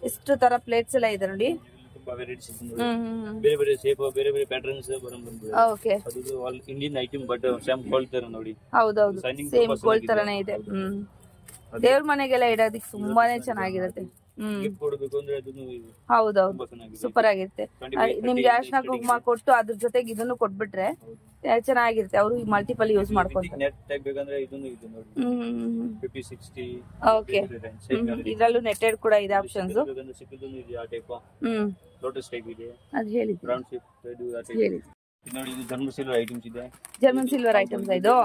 ಎಷ್ಟು ತರ ಪ್ಲೇಟ್ಸ್ ಎಲ್ಲ ಇದೆ ನೋಡಿ. ಬೇರೆ ಬೇರೆ ಶೇಪ್, ಬೇರೆ ಬೇರೆ patterns okay, Indian item, but same gold ತರ ನೋಡಿ. ಹೌದೌದು, ಸೇಮ್ ಗೋಲ್ಡ್ ತರನೇ ಇದೆ. ದೇವ್ರ ಮನೆಗೆಲ್ಲ ಇಡೋದಕ್ಕೆ ತುಂಬಾನೇ ಚೆನ್ನಾಗಿರುತ್ತೆ. ಹೌದೌದು, ಸೂಪರ್ ಆಗಿರುತ್ತೆ. ನಿಮ್ಗೆ ಅರ್ಶನ ಕುಂಕುಮ ಕೊಟ್ಟು ಅದ್ರ ಜೊತೆಗೆ ಇದನ್ನು ಕೊಟ್ಬಿಟ್ರೆ ಚೆನ್ನಾಗಿರುತ್ತೆ, ಅವರು ಮಲ್ಟಿಪಲ್ ಯೂಸ್ ಮಾಡ್ಕೊಂತಾರೆ. ಓಕೆ, ಇದ್ರಲ್ಲೂ ನೆಟ್ಟೆಡ್ ಕೂಡ ಇದೆ ಆಪ್ಷನ್ಸ್. ಅದು ಹೇಳಿ ಹೇಳಿ ನೋಡಿ. ಇದು ಜರ್ಮನ್ ಸಿಲ್ವರ್ ಐಟಮ್ಸ್ ಇದೆ. ಜರ್ಮನ್ ಸಿಲ್ವರ್ ಐಟಮ್ಸ್ ಇದು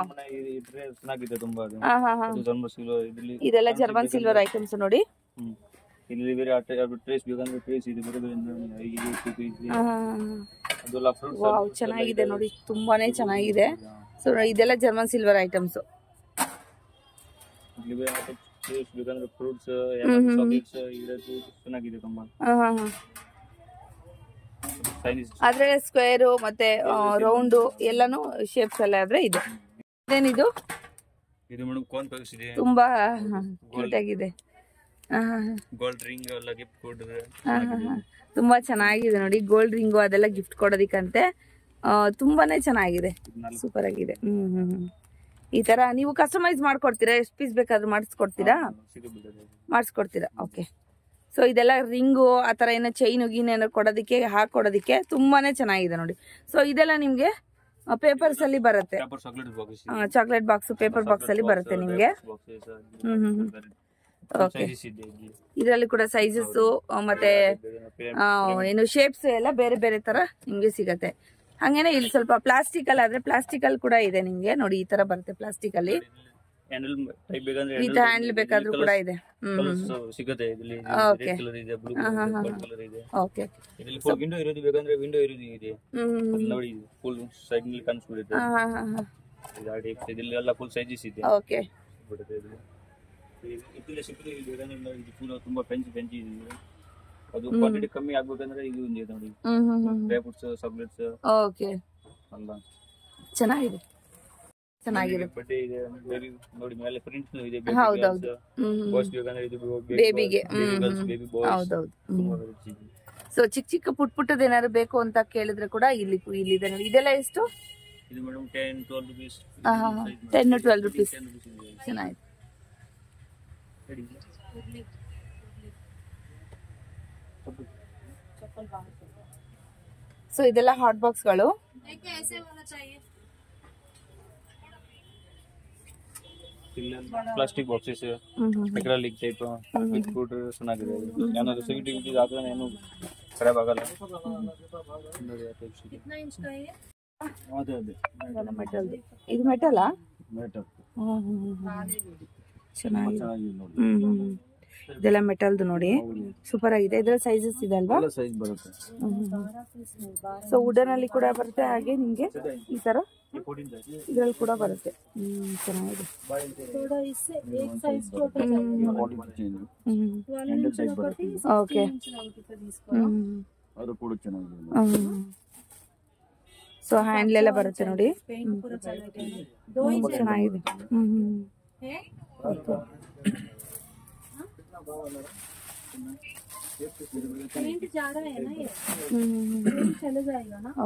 ಚೆನ್ನಾಗಿದೆ ತುಂಬಾ. ಜರ್ಮನ್ ಸಿಲ್ವರ್ ಇದೆಲ್ಲ ಜರ್ಮನ್ ಸಿಲ್ವರ್ ಐಟಮ್ಸ್ ನೋಡಿ. ಇಲ್ಲಿ ಬೇರೆ ಟ್ರೇಸ್ ಬೇಕಂದ್ರೆ ಟ್ರೇಸ್ ಇದೆ, ಬೇರೆ ವಾವ್, ಚೆನ್ನಾಗಿದೆ ನೋಡಿ, ತುಂಬಾನೇ ಚೆನ್ನಾಗಿದೆ. ಸೊ ಇದೆಲ್ಲ ಜರ್ಮನ್ ಸಿಲ್ವರ್ ಐಟಮ್ಸ್. ಬೇಕಂದ್ರೆ ಫ್ರೂಟ್ಸ್, ಚಾಕ್ಲೇಟ್ಸ್ ಚೆನ್ನಾಗಿದೆ ತುಂಬಾ. ಅದ್ರಲ್ಲಿ ಸ್ಕ್ವೇರ್ ಮತ್ತೆ ರೌಂಡ್ ಎಲ್ಲಾನು ಶೇಪ್ಸ್ ಎಲ್ಲ ಆದ್ರೆ ಇದೆ. ಇದೇನಿದು? ಇದು ಮೇಡಂ ಕೋನ್ ಪರ್ಸ್ ಇದೆ, ತುಂಬಾ ಕ್ಯೂಟ್ ಆಗಿದೆ. ಗೋಲ್ಡ್ ರಿಂಗ್ ಎಲ್ಲ ಗಿಫ್ಟ್ ಕೊಡ್ತಾರೆ, ತುಂಬಾ ಚೆನ್ನಾಗಿದೆ ನೋಡಿ. ಗೋಲ್ಡ್ ರಿಂಗು ಅದೆಲ್ಲ ಗಿಫ್ಟ್ ಕೊಡೋದಿಕ್ಕಂತೆ ತುಂಬಾನೇ ಚೆನ್ನಾಗಿದೆ, ಸೂಪರ್ ಆಗಿದೆ. ಈ ತರ ನೀವು ಕಸ್ಟಮೈಸ್ ಮಾಡ್ಕೊಡ್ತೀರಾ? ಎಷ್ಟು ಪೀಸ್ ಬೇಕಾದ್ರೂ ಮಾಡಿಸ್ಕೊಡ್ತೀರಾ? ಓಕೆ. ಸೊ ಇದೆಲ್ಲ ರಿಂಗು ಆ ತರ ಏನೋ ಚೈನು ಗೀನ್ ಏನೋ ಕೊಡೋದಕ್ಕೆ ಹಾಕೊಡೋದಕ್ಕೆ ತುಂಬಾನೇ ಚೆನ್ನಾಗಿದೆ ನೋಡಿ. ಸೊ ಇದೆಲ್ಲ ನಿಮ್ಗೆ ಪೇಪರ್ಸ್ ಅಲ್ಲಿ ಬರುತ್ತೆ, ಚಾಕ್ಲೇಟ್ ಬಾಕ್ಸ್ ಪೇಪರ್ ಬಾಕ್ಸ್ ಅಲ್ಲಿ ಬರುತ್ತೆ ನಿಮ್ಗೆ. ಓಕೆ, ಇದರಲ್ಲಿ ಕೂಡ ಸೈಜಸ್ ಮತ್ತೆ ಏನು ಶೇಪ್ಸ್ ಎಲ್ಲ ಬೇರೆ ಬೇರೆ ತರ ನಿಮ್ಗೆ ಸಿಗತ್ತೆ. ಹಂಗೇನೆ ಇಲ್ಲಿ ಸ್ವಲ್ಪ ಪ್ಲಾಸ್ಟಿಕ್ ಅಲ್ಲಿ ಆದ್ರೆ ಪ್ಲಾಸ್ಟಿಕ್ ಅಲ್ಲಿ ಕೂಡ ಇದೆ ನಿಮ್ಗೆ ನೋಡಿ, ಈ ತರ ಬರುತ್ತೆ ಪ್ಲಾಸ್ಟಿಕ್ ಅಲ್ಲಿ. ವಿತ್ ಹ್ಯಾಂಡಲ್ ಬೇಕಾದ್ರೂ ಕೂಡ ಇದೆ. ಸಿಗುತ್ತೆ. ಓಕೆ, ವಿಂಡೋ ಇರೋದು ಬೇಕಂದ್ರೆ ವಿಂಡೋ ಇರೋದು ಇದೆ ನೋಡಿ, ಫುಲ್ ಸೈಡ್ ನಲ್ಲಿ ಕಾಣಿಸ್ಬಿಡುತ್ತೆ. ಇದೆಲ್ಲ ಫುಲ್ ಸೈಜಸ್ ಇದೆ. ಓಕೆ, ತುಂಬಾ ಪೆಂಚಿ ಇದೆ. ಅದು ಕ್ವಾಂಟಿಟಿ ಕಮ್ಮಿ ಆಗ್ಬೇಕಂದ್ರೆ ಇದು ಒಂದು ಇದೆ ನೋಡಿ, ಡ್ರೈ ಫ್ರೂಟ್ಸ್, ಚಾಕ್ಲೇಟ್ಸ್. ಓಕೆ, ಅಲ್ಲ ಚೆನ್ನಾಗಿದೆ, ಚೆನ್ನಾಗಿದೆ. ಬಟ್ಟೆ ಇದೆ ನೋಡಿ, ಮೇಲೆ ಪ್ರಿಂಟ್ಸ್ ಇದೆ. ಹೌದೌದು, ಬಾಯ್ಸ್ ಬೇಕಂದ್ರೆ ಇದು ಬೇಬಿಗೆ. Baby boys. ಹೌದೌದು. ಸೊ ಚಿಕ್ಕ ಚಿಕ್ಕ ಪುಟ್ಟದ ಏನಾದ್ರು ಬೇಕು ಅಂತ ಕೇಳಿದ್ರೆ ಕೂಡ ಇಲ್ಲಿದೆ ನೋಡಿ. ಇದೆಲ್ಲ ಎಷ್ಟು? ಇದು ಮೇಡಮ್ 10-12 rupees. 10-12 rupees. ಚೆನ್ನಾಗಿದೆ. ಸೊ ಇದೆಲ್ಲ ಹಾಟ್ ಬಾಕ್ಸ್ಗಳು. Plastic boxes, acrylic type biscuit ಚೆನ್ನಾಗಿದೆ. ಏನಾದ್ರು ಸ್ವೀಟ್ ಹಾಕಿದ್ರೆ ಏನು ಖರಾಬ್ ಆಗಲ್ಲ. ಇದು ಮೆಟಲಾ? ಮೆಟಲ್. ಚೆನ್ನಾಗಿದೆ. ಇದೆಲ್ಲ ಮೆಟಲ್ದು ನೋಡಿ, ಸೂಪರ್ ಆಗಿದೆ. ಇದರ ಸೈಜಸ್ ಇದೆ ಅಲ್ವಾ? ಸೈಜ್ ಬರುತ್ತೆ. ಸೊ ವುಡನ್ ಅಲ್ಲಿ ಕೂಡ ಬರುತ್ತೆ, ಹಾಗೆ ನಿಮ್ಗೆ ಈ ತರ ಇದ್ರಲ್ಲಿ ಕೂಡ ಬರುತ್ತೆ. ಚೆನ್ನಾಗಿದೆ. ಓಕೆ, ಸೊ ಹ್ಯಾಂಡ್ಲ್ ಎಲ್ಲ ಬರುತ್ತೆ ನೋಡಿ, ಚೆನ್ನಾಗಿದೆ.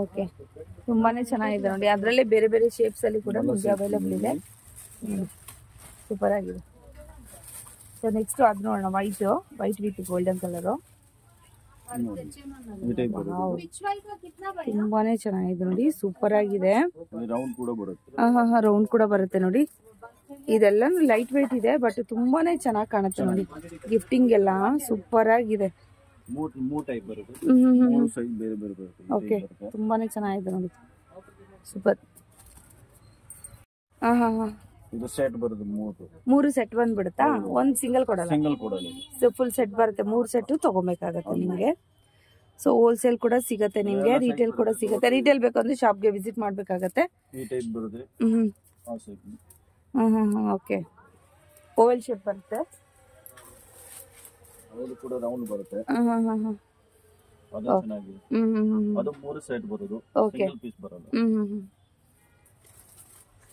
ಓಕೆ, ತುಂಬಾನೇ ಚೆನ್ನಾಗಿದೆ ನೋಡಿ. ಅದ್ರಲ್ಲೇ ಬೇರೆ ಬೇರೆ ಶೇಪ್ಸ್ ಅಲ್ಲಿ ಕೂಡ ನಿಮ್ಗೆ ಅವೈಲಬಲ್ ಇದೆ. ಸೂಪರ್ ಆಗಿದೆ. ಸೊ ನೆಕ್ಸ್ಟ್ ಅದ್ ನೋಡೋಣ, ವೈಟ್ ವಿತ್ ಗೋಲ್ಡನ್ ಕಲರ್. ತುಂಬಾನೇ ಚೆನ್ನಾಗಿದೆ ನೋಡಿ, ಸೂಪರ್ ಆಗಿದೆ. ರೌಂಡ್ ಕೂಡ ಬರುತ್ತೆ ನೋಡಿ. ಇದೆಲ್ಲ ಲೈಟ್ ವೇಟ್ ಇದೆ, ಬಟ್ ತುಂಬಾನೇ ಚೆನ್ನಾಗಿ ಕಾಣುತ್ತೆ ನೋಡಿ. ಗಿಫ್ಟಿಂಗ್ ಎಲ್ಲ ಸೂಪರ್ ಆಗಿದೆ. ಓಕೆ, ತುಂಬಾನೇ ಚೆನ್ನಾಗಿದೆ ನೋಡಿ, ಸೂಪರ್. ಇದು ಸೆಟ್ ಬರುತ್ತೆ, 3 ಸೆಟ್ ಬಂದ್ಬಿಡುತ್ತಾ? ಒಂದ್ ಸಿಂಗಲ್ ಕೊಡಲ್ಲ? ಸಿಂಗಲ್ ಕೊಡಲ್ಲ, ಫುಲ್ ಸೆಟ್ ಬರುತ್ತೆ. 3 ಸೆಟ್ ತಗೋಬೇಕಾಗತ್ತೆ ನಿಮ್ಗೆ. ಸೊ ಹೋಲ್ಸೇಲ್ ಕೂಡ ಸಿಗತ್ತೆ ನಿಮ್ಗೆ, ರಿಟೇಲ್ ಕೂಡ ಸಿಗತ್ತೆ. ರಿಟೇಲ್ ಬೇಕಂದ್ರೆ ಶಾಪ್ಗೆ ವಿಸಿಟ್ ಮಾಡ್ಬೇಕಾಗತ್ತೆ. ಓಕೆ, ಓವಲ್ ಶೇಪ್ ಬರುತ್ತೆ. ಓಕೆ,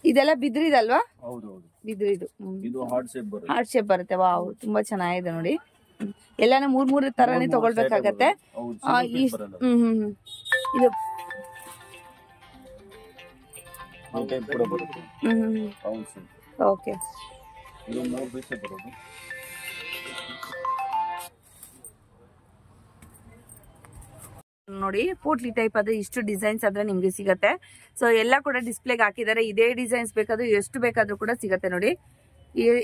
ಇದೆಲ್ಲ ಬಿದ್ರಿದಲ್ವಾ? ಬಿದ್ರಿದು ಹಾರ್ಟ್ ಶೇಪ್ ಬರುತ್ತೆ. ವಾವ್, ತುಂಬಾ ಚೆನ್ನಾಗಿದೆ ನೋಡಿ. ಎಲ್ಲಾನು 3 ತರಾನೇ ತಗೊಳ್ಬೇಕಾಗತ್ತೆ. ಇದು ಓಕೆ, ನೋಡಿ ಪೋಟ್ಲಿ ಟೈಪ್ ಆದ್ರೆ ಇಷ್ಟು ಡಿಸೈನ್ಸ್ ಆದ್ರೆ ನಿಮ್ಗೆ ಸಿಗತ್ತೆ. ಸೊ ಎಲ್ಲ ಕೂಡ ಡಿಸ್ಪ್ಲೇಗೆ ಹಾಕಿದ್ದಾರೆ. ಇದೇ ಡಿಸೈನ್ಸ್ ಬೇಕಾದ್ರೂ ಎಷ್ಟು ಬೇಕಾದ್ರೂ ಕೂಡ ಸಿಗತ್ತೆ ನೋಡಿ.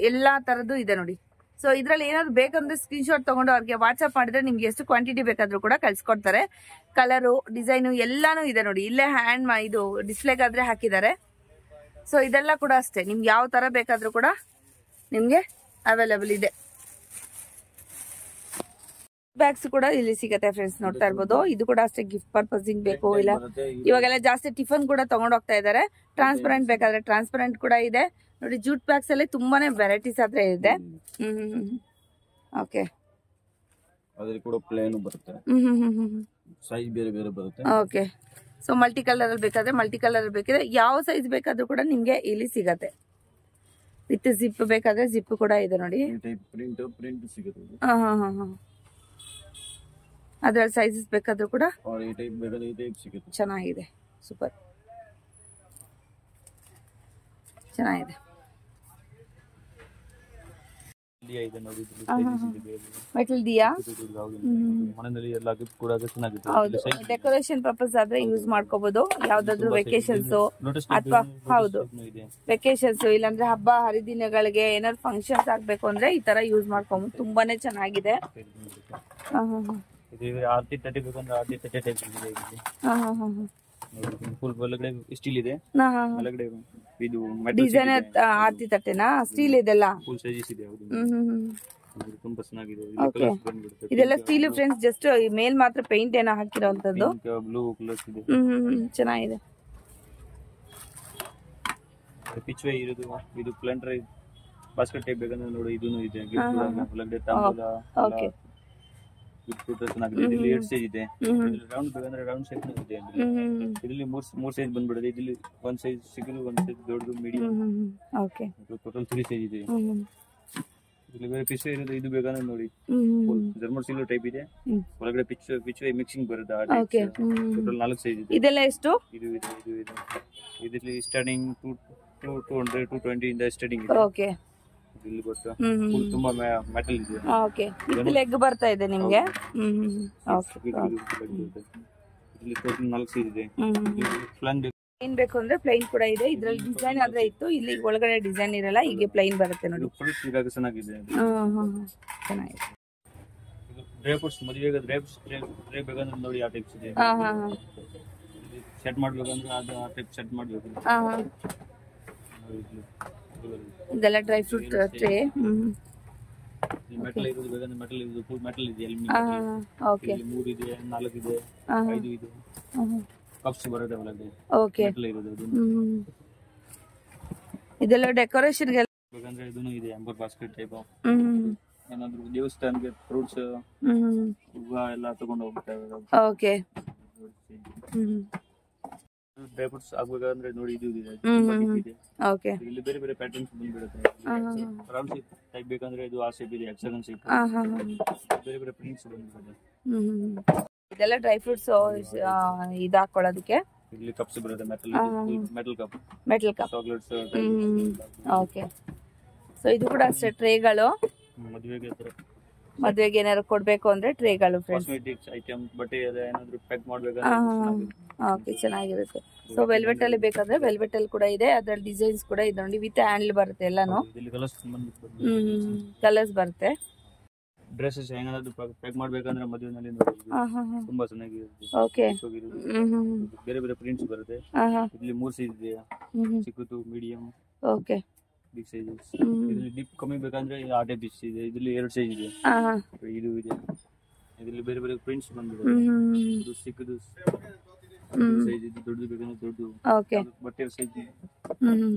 ಎಲ್ಲಾ ತರದ್ದು ಇದೆ ನೋಡಿ. ಸೊ ಇದ್ರಲ್ಲಿ ಏನಾದ್ರು ಬೇಕಂದ್ರೆ ಸ್ಕ್ರೀನ್ ಶಾಟ್ ತಗೊಂಡು ಅವ್ರಿಗೆ ವಾಟ್ಸ್ಆಪ್ ಮಾಡಿದ್ರೆ ನಿಮ್ಗೆ ಎಷ್ಟು ಕ್ವಾಂಟಿಟಿ ಬೇಕಾದ್ರೂ ಕೂಡ ಕಳ್ಸಿಕೊಡ್ತಾರೆ. ಕಲರು, ಡಿಸೈನು ಎಲ್ಲಾನು ಇದೆ ನೋಡಿ. ಇಲ್ಲೇ ಹ್ಯಾಂಡ್ ಇದು ಡಿಸ್ಪ್ಲೇಗಾದ್ರೆ ಹಾಕಿದ್ದಾರೆ. ಸೊ ಇದೆಲ್ಲ ಕೂಡ ಅಷ್ಟೇ, ನಿಮ್ಗೆ ಯಾವ ತರ ಬೇಕಾದ್ರೂ ಕೂಡ ನಿಮ್ಗೆ ಅವೈಲೇಬಲ್ ಇದೆ. ಬ್ಯಾಗ್ಸ್ ಕೂಡ ಇಲ್ಲಿ ಸಿಗತ್ತೆ ಫ್ರೆಂಡ್ಸ್, ನೋಡ್ತಾ ಇರ್ಬೋದು. ಇದು ಕೂಡ ಅಷ್ಟೇ, ಗಿಫ್ಟ್ ಪರ್ಪಸಿಂಗ್ ಬೇಕು, ಇಲ್ಲ ಇವಾಗೆಲ್ಲ ಜಾಸ್ತಿ ಟಿಫನ್ ಕೂಡ ತಗೊಂಡ್ ಹೋಗ್ತಾ ಇದಾರೆ. ಟ್ರಾನ್ಸ್ಪರೆಂಟ್ ಬೇಕಾದ್ರೆ ಟ್ರಾನ್ಸ್ಪರೆಂಟ್ ಕೂಡ ಇದೆ ನೋಡಿ. ಜೂಟ್ ಬ್ಯಾಗ್ಸ್ ಅಲ್ಲಿ ತುಂಬಾನೇ ವೆರೈಟೀಸ್ ಆದ್ರೆ ಇದೆ. ಓಕೆ, ಅದ್ರ ಕೂಡ ಪ್ಲೇನ್ ಬರುತ್ತೆ, ಸೈಜ್ ಬೇರೆ ಬೇರೆ ಬರುತ್ತೆ. ಓಕೆ, ಸೊ ಮಲ್ಟಿ ಕಲರ್ ಅಲ್ಲಿ ಬೇಕಾದ್ರೆ ಮಲ್ಟಿ ಕಲರ್ ಬೇಕಿದ್ರೆ ಯಾವ ಸೈಜ್ ಬೇಕಾದ್ರೂ ಕೂಡ ನಿಮ್ಗೆ ಇಲ್ಲಿ ಸಿಗತ್ತೆ. ವಿತ್ ಜಿಪ್ ಬೇಕಾದ್ರೆ ಜಿಪ್ ಕೂಡ ಇದೆ ನೋಡಿ. ಪ್ರಿಂಟ್ ಸಿಗುತ್ತೆ. ಅದ್ರಲ್ಲಿ ಸೈಜಸ್ ಬೇಕಾದ್ರೂ ಕೂಡ ಸಿಗುತ್ತೆ. ಚೆನ್ನಾಗಿದೆ, ಸೂಪರ್ ಚೆನ್ನಾಗಿದೆ. ಮೆಟಲ್ ದಿಯಾ ಡೆಕೋರೇಷನ್ ಪರ್ಪಸ್ ಆದ್ರೆ ಯೂಸ್ ಮಾಡ್ಕೋಬಹುದು. ಯಾವ್ದಾದ್ರು ವೆಕೇಶನ್ಸ್ ಅಥವಾ ಹೌದು ವೆಕೇಶನ್ಸ್, ಇಲ್ಲಾಂದ್ರೆ ಹಬ್ಬ ಹರಿದಿನಗಳಿಗೆ ಏನಾದ್ರು ಫಂಕ್ಷನ್ಸ್ ಆಗ್ಬೇಕು ಅಂದ್ರೆ ಈ ತರ ಯೂಸ್ ಮಾಡ್ಕೋಬಹುದು. ತುಂಬಾನೇ ಚೆನ್ನಾಗಿದೆ. ಸ್ಟೀಲ್ ಇದೆ, ಡಿಸೈನ್ ಆರ್ತಿ ತಟ್ಟೆನಾ? ಸ್ಟೀಲ್ ಇದೆಲ್ಲ ತುಂಬಾ ಚೆನ್ನಾಗಿದೆ. ಇದೆಲ್ಲ ಸ್ಟೀಲ್ ಫ್ರೆಂಡ್ಸ್, ಜಸ್ಟ್ ಮೇಲ್ ಮಾತ್ರ ಪೇಂಟ್ ಏನೋ ಹಾಕಿರೋಂಥದ್ದು. ಬ್ಲೂ ಕಲರ್ ಇದೆ, ಚೆನ್ನಾಗಿದೆ. ಪಿಚ್ವೆ ಇರೋದು, ಇದು ಪ್ಲಾಂಟರ್ ಬಾಸ್ಕೆಟ್ ಟೈಪ್ ಬೇಕಂದ್ರೆ ನೋಡಿ, ಇದೂನು ಇದೆ. ಚೆನ್ನಾಗಿದೆ. ಇಲ್ಲಿ 2 ಸೈಜ್ ಇದೆ. ರೌಂಡ್ ಬೇಕಂದ್ರೆ ರೌಂಡ್ ಶೇಪ್ ಇದೆ. ಇದರಲ್ಲಿ ಮೂರ್ ಸೈಜ್ ಬಂದ್ಬಿಡುತ್ತೆ. ಇಲ್ಲಿ 1 ಸೈಜ್ ಸಿಕ್ಕಿದ್ರು, 1 ಸೈಜ್ ದೊಡ್ಡದು, ಮೀಡಿಯಂ. ಓಕೆ, ಟೋಟಲ್ 3 ಸೈಜ್ ಇದೆ. ಇಲ್ಲಿ ಬೇರೆ ಪಿಚ್ ಇರೋದು. ಇದು ಬೇಕಂದ್ರೆ ನೋಡಿ, ಜರ್ಮನ್ ಸಿಲ್ವರ್ ಟೈಪ್ ಇದೆ. ಒಳಗಡೆ ಪಿಚ್ ಮಿಕ್ಸಿಂಗ್ ಬರುತ್ತೆ. ಟೋಟಲ್ 4 ಸೈಜ್ ಇದೆ. ಇದೆಲ್ಲ ಎಷ್ಟು? ಇದು ಇದರಲ್ಲಿ ಸ್ಟಾರ್ಟಿಂಗ್ 200 220 ಇಂದ ಸ್ಟಾರ್ಟಿಂಗ್ ಇದೆ. ಓಕೆ, ಇಲ್ಲಿ ಗೊತ್ತಾ, ತುಂಬಾ ಮೆಟಲ್ ಇದೆ. ಓಕೆ, ಇದು ಲೆಗ್ ಬರ್ತಾ ಇದೆ ನಿಮಗೆ. ಓಕೆ, ಇಲ್ಲಿ ಟೋಟಲ್ 4 ಸೈಜ್ ಇದೆ. ಪ್ಲೈನ್ ಬೇಕು ಅಂದ್ರೆ ಪ್ಲೈನ್ ಕೂಡ ಇದೆ. ಇದ್ರಲ್ಲಿ ಡಿಸೈನ್ ಆದ್ರೆ ಇತ್ತು, ಇಲ್ಲಿ ಒಳಗಡೆ ಡಿಸೈನ್ ಇರಲ್ಲ, ಹೀಗೆ ಪ್ಲೈನ್ ಬರುತ್ತೆ ನೋಡಿ. ಫುಲ್ ಸಿಗಾಗ ಚೆನ್ನಾಗಿದೆ. ಚೆನ್ನಾಗಿದೆ. ಡ್ರೇಪರ್ಸ್ ಮದುವೆಗೆ ಡ್ರೇಪ್ಸ್ ಬೇಕಂದ್ರೆ ನೋಡಿ ಆ ಟೈಪ್ಸ್ ಇದೆ. ಸೆಟ್ ಮಾಡ್ಬೇಕಂದ್ರೆ ಅದು ಆ ಟೈಪ್ ಸೆಟ್ ಮಾಡ್ಬೇಕು. ಇದೆಲ್ಲ ಡ್ರೈ ಫ್ರೂಟ್ ಟ್ರೇ. ಮೆಟಲ್ ಇರೋದು ಬೇಕಂದ್ರೆ ಮೆಟಲ್ ಇರೋದು, ಫುಲ್ ಮೆಟಲ್ ಇದೆ. ಅಲ್ಯೂಮಿನಿಯಂ. ಓಕೆ, 3 ಇದೆ, 4 ಇದೆ, 5 ಇದೆ. ಕಪ್ಸ್ ಬರುತ್ತೆ ಒಳಗೆ. ಓಕೆ, ಮೆಟಲ್ ಇರೋದು. ಇದೆಲ್ಲ ಡೆಕೋರೇಷನ್ ಗೆ ಬೇಕಂದ್ರೆ ಇದೂನು ಇದೆ. Ambar basket type. ಏನಾದ್ರು ದೇವಸ್ಥಾನಕ್ಕೆ ಫ್ರೂಟ್ಸ್ ಹೂವ ಎಲ್ಲ ತಗೊಂಡು ಹೋಗ್ತಾರೆ. ಓಕೆ, ಡ್ರೈ ಫ್ರೂಟ್ಸ್ ಆಗ್ಬೇಕಂದ್ರೆ ನೋಡಿ ಇದು ಇದೆ. ಓಕೆ, ಇಲ್ಲಿ ಬೇರೆ ಬೇರೆ ಪ್ಯಾಟರ್ನ್ಸ್ ಬಂದ್ಬಿಡುತ್ತೆ. ರೌಂಡ್ ಶೇಪ್ ಟೈಪ್ ಬೇಕಂದ್ರೆ ಇದು ಆ ಶೇಪ್ ಇದೆ, ಹೆಕ್ಸಾಗನ್ ಶೇಪ್. ಬೇರೆ ಬೇರೆ ಪ್ರಿಂಟ್ಸ್ ಬಂದ್ಬಿಡುತ್ತೆ. ಇದೆಲ್ಲ ಡ್ರೈ ಫ್ರೂಟ್ಸ್ ಇದು ಹಾಕೊಳ್ಳೋದಕ್ಕೆ. ಇಲ್ಲಿ ಕಪ್ಸ್ ಬರುತ್ತೆ. Metal cup chocolates. Okay, so ಇದು ಕೂಡ ಅಷ್ಟೇ ಟ್ರೇಗಳು. ಮದುವೆಗೆ ಏನಾದ್ರು ಕೊಡ್ಬೇಕು ಅಂದ್ರೆ ಟ್ರೇಗಳು. ಕಾಸ್ಮೆಟಿಕ್ಸ್ ಐಟಮ್, ಬಟ್ಟೆ ಏನಾದ್ರು ಪ್ಯಾಕ್ ಮಾಡ್ಬೇಕಂದ್ರೆ ಓಕೆ, ಚೆನ್ನಾಗಿರುತ್ತೆ. ಸೊ ವೆಲ್ವೆಟ್ ಅಲ್ಲಿ ಬೇಕಾದ್ರೆ ವೆಲ್ವೆಟ್ ಅಲ್ಲಿ ಕೂಡ ಇದೆ. ಅದ್ರಲ್ಲಿ ಡಿಸೈನ್ಸ್ ಕೂಡ ಇದೆ ನೋಡಿ, ವಿತ್ ಹ್ಯಾಂಡಲ್ ಬರುತ್ತೆ ಎಲ್ಲಾನು. ಕಲರ್ಸ್ ಬರುತ್ತೆ. ಡ್ರೆಸ್ಸಸ್ ಏನಾದ್ರು ಪ್ಯಾಕ್ ಮಾಡ್ಬೇಕಂದ್ರೆ ಮದುವೆನಲ್ಲಿ ತುಂಬಾ ಚೆನ್ನಾಗಿರುತ್ತೆ. ಓಕೆ, ಬೇರೆ ಬೇರೆ ಪ್ರಿಂಟ್ಸ್ ಬರುತ್ತೆ. ಇಲ್ಲಿ 3 ಸೈಜ್ ಇದೆ, ಚಿಕ್ಕದು, ಮೀಡಿಯಂ, ಓಕೆ, ಬಿಗ್ ಸೈಜಸ್. ಇದರಲ್ಲಿ ಡಿಪ್ ಕಮ್ಮಿ ಬೇಕಂದ್ರೆ ಆ ಟೈಪ್ ಪಿಚ್ ಇದೆ. ಇದರಲ್ಲಿ 2 ಸೈಜ್ ಇದೆ. ಇದು ಇದೆ. ಇದರಲ್ಲಿ ಬೇರೆ ಬೇರೆ ಪ್ರಿಂಟ್ಸ್ ಬಂದಿದೆ. ಇದು ಚಿಕ್ಕದು ಸೈಜ್ ಇದೆ, ದೊಡ್ಡದು ಬೇಕಂದ್ರೆ ದೊಡ್ಡದು. ಓಕೆ, ಬಟ್ಟೆ ಸೈಜ್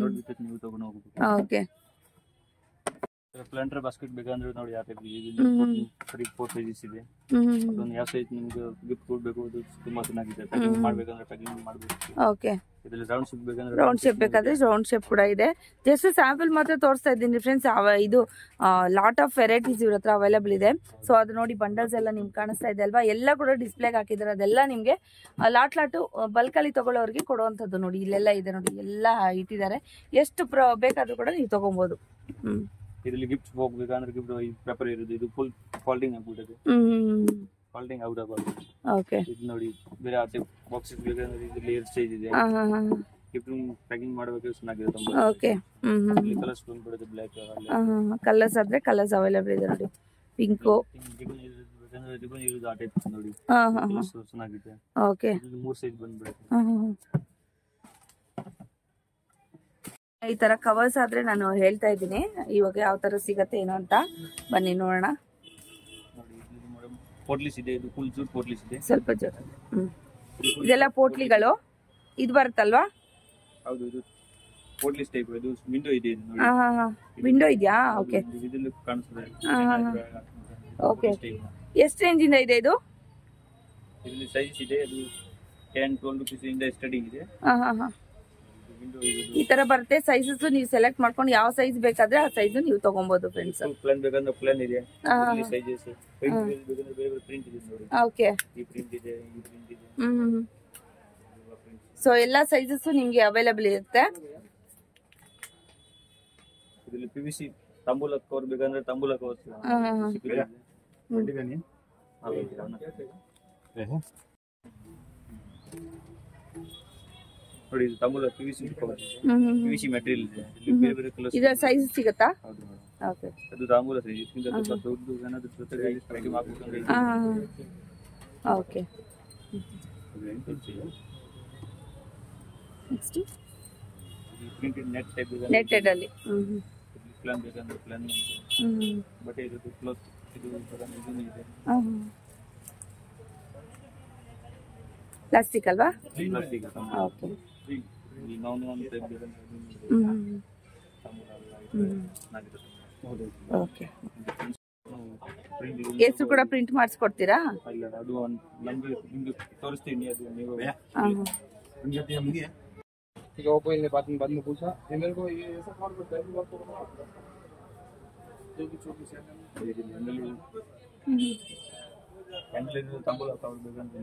ದೊಡ್ಡದು ನೀವು ತಗೊಂಡು ಹೋಗಬಹುದು. ಓಕೆ, ಪ್ಲಾಂಟರ್ ಬಾಸ್ಕೆಟ್ ಬೇಕಂದ್ರೆ ನೋಡಿ ಯಾವ ಟೈಪ್ ಇದೆ. 4 ಸೈಜಸ್ ಇದೆ. ಅದೊಂದು ಯಾವ ಸೈಜ್ ನಿಮ್ಗೆ ಗಿಫ್ಟ್ ಕೊಡ್ಬೇಕು ಅದು ತುಂಬಾ ಚೆನ್ನಾಗಿದೆ. ಪ್ಯಾಕಿಂಗ್ ಮಾಡ್ಬೇಕಂದ್ರೆ ಪ್ಯಾಕಿಂಗ್ ಮಾಡಬೇಕು. ಓಕೆ, ಇದರಲ್ಲಿ ರೌಂಡ್ ಶೇಪ್ ಬೇಕಂದ್ರೆ ರೌಂಡ್ ಶೇಪ್ ಬೇಕಾದ್ರೆ ರೌಂಡ್ ಶೇಪ್ ಕೂಡ ಇದೆ. ಜಸ್ಟ್ ಸ್ಯಾಂಪಲ್ ಮಾತ್ರ ತೋರಿಸ್ತಾ ಇದ್ದೀನಿ ಫ್ರೆಂಡ್ಸ್. ಇದು ಲಾಟ್ ಆಫ್ ವೆರೈಟೀಸ್ ಇವ್ರ ಹತ್ರ ಅವೈಲೇಬಲ್ ಇದೆ. ಸೊ ಅದು ನೋಡಿ, ಬಂಡಲ್ಸ್ ಎಲ್ಲ ನಿಮ್ಗೆ ಕಾಣಿಸ್ತಾ ಇದೆ ಅಲ್ವಾ, ಎಲ್ಲ ಕೂಡ ಡಿಸ್ಪ್ಲೇಗೆ ಹಾಕಿದ್ದಾರೆ. ಅದೆಲ್ಲ ನಿಮ್ಗೆ ಲಾಟ್ ಬಲ್ಕಲ್ಲಿ ತಗೊಳ್ಳೋರಿಗೆ ಕೊಡುವಂಥದ್ದು ನೋಡಿ. ಇಲ್ಲೆಲ್ಲ ಇದೆ ನೋಡಿ, ಎಲ್ಲ ಇಟ್ಟಿದ್ದಾರೆ. ಎಷ್ಟು ಬೇಕಾದ್ರೂ ಕೂಡ ನೀವು ತಗೊಬಹುದು. ಇದರಲ್ಲಿ ಗಿಫ್ಟ್ ಹೋಗ್ಬೇಕಂದ್ರೆ ಗಿಫ್ಟ್ ಪೇಪರ್ ಇರೋದು. ಇದು ಫುಲ್ ಫಾಲ್ಟಿಂಗ್ ಆಗ್ಬಿಡುತ್ತೆ. ಫಾಲ್ಟಿಂಗ್ ಔಟ್ ಆಗಬಾರ್ದು. ಓಕೆ, ಇದು ನೋಡಿ, ಬೇರೆ ಆ ಟೈಪ್ ಬಾಕ್ಸಸ್ ಬೇಕಂದ್ರೆ ಇದರಲ್ಲಿ 2 ಸೈಜ್ ಇದೆ. ಗಿಫ್ಟ್ ಪ್ಯಾಕಿಂಗ್ ಮಾಡಬೇಕು, ಚೆನ್ನಾಗಿರುತ್ತೆ. ಓಕೆ, ಕಲರ್ಸ್ ಬಂದ್ಬಿಡುತ್ತೆ. ಬ್ಲಾಕ್ ಕಲರ್ಸ್ ಆದ್ರೆ ಕಲರ್ಸ್ ಅವೈಲೇಬಲ್ ಇದೆ ನೋಡಿ. ಪಿಂಕ್ ಬೇಕಂದ್ರೆ ರಿಬನ್ ಇರೋದು ಆ ಟೈಪ್ ನೋಡಿ. ಚೆನ್ನಾಗಿದೆ. ಓಕೆ, 3 ಸೈಜ್ ಬಂದ್ಬಿಡುತ್ತೆ. ಈ ತರ ಕವರ್ಸ್ ಆದ್ರೆ ನಾನು ಹೇಳ್ತಾ ಇದ್ದೀನಿ ಇವಾಗ ಯಾವ ತರ ಸಿಗತ್ತೆ ಏನು ಅಂತ. ಬನ್ನಿ ನೋಡೋಣ. ಪೋಟ್ಲಿಸ್ ಇದೆ. ಇದು ಫುಲ್ ಜೂಟ್ ಪೋಟ್ಲಿಸ್ ಇದೆ. ಸ್ವಲ್ಪ ಜೋರ. ಇದೆಲ್ಲ ಪೋಟ್ಲಿಗಳು. ಇದು ಬರುತ್ತಲ್ವಾ? ಹೌದು, ಇದು ಪೋಟ್ಲಿಸ್ ಟೈಪ್. ಇದು ವಿಂಡೋ ಇದೆ ನೋಡಿ. ವಿಂಡೋ ಇದೆಯಾ? ಓಕೆ, ಇದೆಲ್ಲ ಕಾಣಿಸ್ತದೆ. ಓಕೆ, ಎಷ್ಟು ರೇಂಜ್ ಇಂದ ಇದೆ ಇದು? ಇದರಲ್ಲಿ ಸೈಜ್ ಇದೆ. ಅದು 10-12 ರೂಪೀಸ್ ಇಂದ ಸ್ಟಾರ್ಟಿಂಗ್ ಇದೆ. ಈ ತರ ಬರುತ್ತೆ. ಸೈಜಸ್ ನೀವು ಸೆಲೆಕ್ಟ್ ಮಾಡ್ಕೊಂಡು ಯಾವ ಸೈಜ್ ಬೇಕಾದ್ರೆ ಆ ಸೈಜ್ ನೀವು ತಗೊಬಹುದು ಫ್ರೆಂಡ್ಸ್. ಪ್ಲಾನ್ ಬೇಕಂದ್ರೆ ಪ್ಲಾನ್ ಇದೆ. ಸೈಜಸ್ ಪ್ರಿಂಟ್ ಬೇಕಂದ್ರೆ ಬೇರೆ ಬೇರೆ ಪ್ರಿಂಟ್ ಇದೆ ನೋಡಿ. ಓಕೆ, ಈ ಪ್ರಿಂಟ್ ಇದೆ, ಈ ಪ್ರಿಂಟ್ ಇದೆ. ಸೊ ಎಲ್ಲಾ ಸೈಜಸ್ ನಿಮಗೆ ಅವೈಲೇಬಲ್ ಇರುತ್ತೆ. ಇದರಲ್ಲಿ PVC ತಂಬೂಲ ಕವರ್ ಬೇಕಂದ್ರೆ ತಂಬೂಲ ಕವರ್ ಸಿಗುತ್ತೆ. ನೋಡಿ, ಇದು ತಂಬೂಲ PVC ಕವರ್. PVC ಮೆಟೀರಿಯಲ್ ಇದೆ. ಇಲ್ಲಿ ಬೇರೆ ಬೇರೆ ಕಲರ್ಸ್. ಇದರ ಸೈಜ್ ಸಿಗುತ್ತಾ? ಹೌದು ಮೇಡಂ. ಓಕೆ, ಅದು ತಾಂಬೂಲ ಸೈಜ್. ಇದಕ್ಕಿಂತ ಸ್ವಲ್ಪ ದೊಡ್ಡದು ಏನಾದರೂ ಜೊತೆಗೆ ಪ್ಯಾಕಿಂಗ್ ಮಾಡ್ಬೇಕಂದ್ರೆ okay. Next printed net type ಇದೆ. ನೆಟ್ಟೆಡ್ ಅಲ್ಲಿ ಪ್ಲಾನ್ ಬೇಕಂದ್ರೆ ಪ್ಲಾನ್. ಬಟ್ ಇದು ಕ್ಲೋಸ್ ಇದು ಇದನ್ನು ಇದೆ. ಪ್ಲಾಸ್ಟಿಕ್ ಅಲ್ವಾ? ಪ್ಲಾಸ್ಟಿಕ್. ಓಕೆ, ಈ ನಾವು ಒಂದು ಟೈಪ್ ಬೇಕಂದ್ರೆ ಓಕೆ. ಹೆಸರು ಕೂಡ ಪ್ರಿಂಟ್ ಮಾಡಿಸ್ಕೊಡ್ತೀರಾ? ಇಲ್ಲ, ಅದು ನಮ್ಗೆ ನಿಮ್ಗೆ ತೋರಿಸ್ತೀನಿ, ಅದು ನೀವು ठीक है। वो कोई बाद में पूछा मेरे को ये ऐसा कौन करता है जो भी छोटी सी ತಂಬಳ ಬೇಕಂತ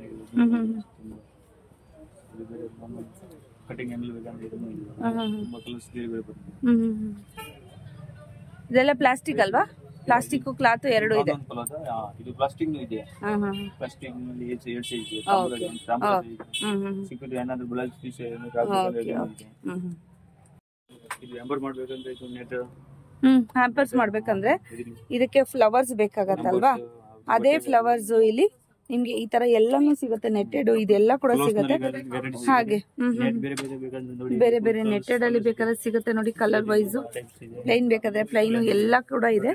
ಕಟಿಂಗ್ ಹ್ಯಾಂಡಲ್ ಬೇಕಂದ್ರೆ ಕಲರ್ಸ್ ಬೇರೆ ಬೇರೆ ಬರ್ತದೆ. ಇದೆಲ್ಲ ಪ್ಲಾಸ್ಟಿಕ್ ಅಲ್ವಾ? ಪ್ಲಾಸ್ಟಿಕ್ ಕ್ಲಾತ್ ಎರಡು ಇದೆ. ಇದು ಪ್ಲಾಸ್ಟಿಕ್ ಇದೆ. ಪ್ಲಾಸ್ಟಿಕ್ ನಲ್ಲಿ ಎರಡು ಸೈಜ್ ಇದೆ. ಸಿಕ್ಕಿದ್ರೆ ಏನಾದ್ರು ಬ್ಲೌಸ್ ಪೀಸ್ ಇದು ಎಂಬರ್ ಮಾಡ್ಬೇಕಂದ್ರೆ ಇದು ನೆಟ್ ಹ್ಯಾಂಪರ್ಸ್ ಮಾಡ್ಬೇಕಂದ್ರೆ ಇದಕ್ಕೆ ಫ್ಲವರ್ಸ್ ಬೇಕಾಗತ್ತಲ್ವಾ? ಅದೇ ಫ್ಲವರ್ಸ್ ಇಲ್ಲಿ ನಿಮ್ಗೆ ಈ ತರ ಎಲ್ಲಾನು ಸಿಗುತ್ತೆ. ನೆಟ್ಟೆಡ್ ಇದೆಲ್ಲ ಕೂಡ ಸಿಗುತ್ತೆ. ಹಾಗೆ ಬೇರೆ ಬೇರೆ ನೆಟ್ಟೆಡ್ ಅಲ್ಲಿ ಬೇಕಾದ್ರೆ ಸಿಗುತ್ತೆ ನೋಡಿ. ಕಲರ್ ವೈಸ್ ಪ್ಲೈನ್ ಬೇಕಾದ್ರೆ ಪ್ಲೈನ್ ಎಲ್ಲ ಕೂಡ ಇದೆ.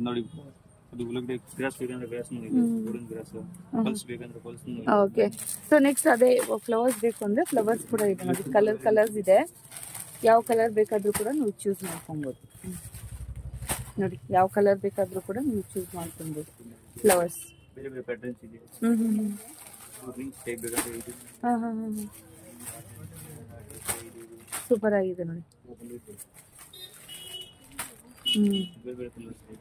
ನೋಡಿ, ಅದು ಒಳಗಡೆ ಗ್ರಾಸ್ ಬೇಕಂದ್ರೆ ಗ್ರಾಸ್ ಇದೆ, ವುಡನ್ ಗ್ರಾಸ್, ಪಲ್ಸ್ ಬೇಕಂದ್ರೆ ಪಲ್ಸ್. ಓಕೆ, ಸೊ ನೆಕ್ಸ್ಟ್ ಅದೇ ಫ್ಲವರ್ಸ್ ಬೇಕು ಅಂದ್ರೆ ಫ್ಲವರ್ಸ್ ಕೂಡ ಇದೆ ನೋಡಿ. ಕಲರ್ಸ್ ಇದೆ. ಯಾವ ಕಲರ್ ಬೇಕಾದ್ರೂ ಕೂಡ ನೀವು ಚೂಸ್ ಮಾಡ್ಕೊಬಹುದು ನೋಡಿ. ಯಾವ ಕಲರ್ ಬೇಕಾದ್ರೂ ಕೂಡ ನೀವು ಚೂಸ್ ಮಾಡ್ಕೊಬಹುದು. ಫ್ಲವರ್ಸ್ ಬೇರೆ ಬೇರೆ ಪ್ಯಾಟರ್ನ್ಸ್ ಇದೆ. ರಿಂಗ್ಸ್ ಟೈಪ್ ಬೇಕಾದ್ರೆ ಇದು. ಸೂಪರ್ ಆಗಿದೆ ನೋಡಿ. ಬೇರೆ ಬೇರೆ ಕಲರ್ಸ್ ಇದೆ.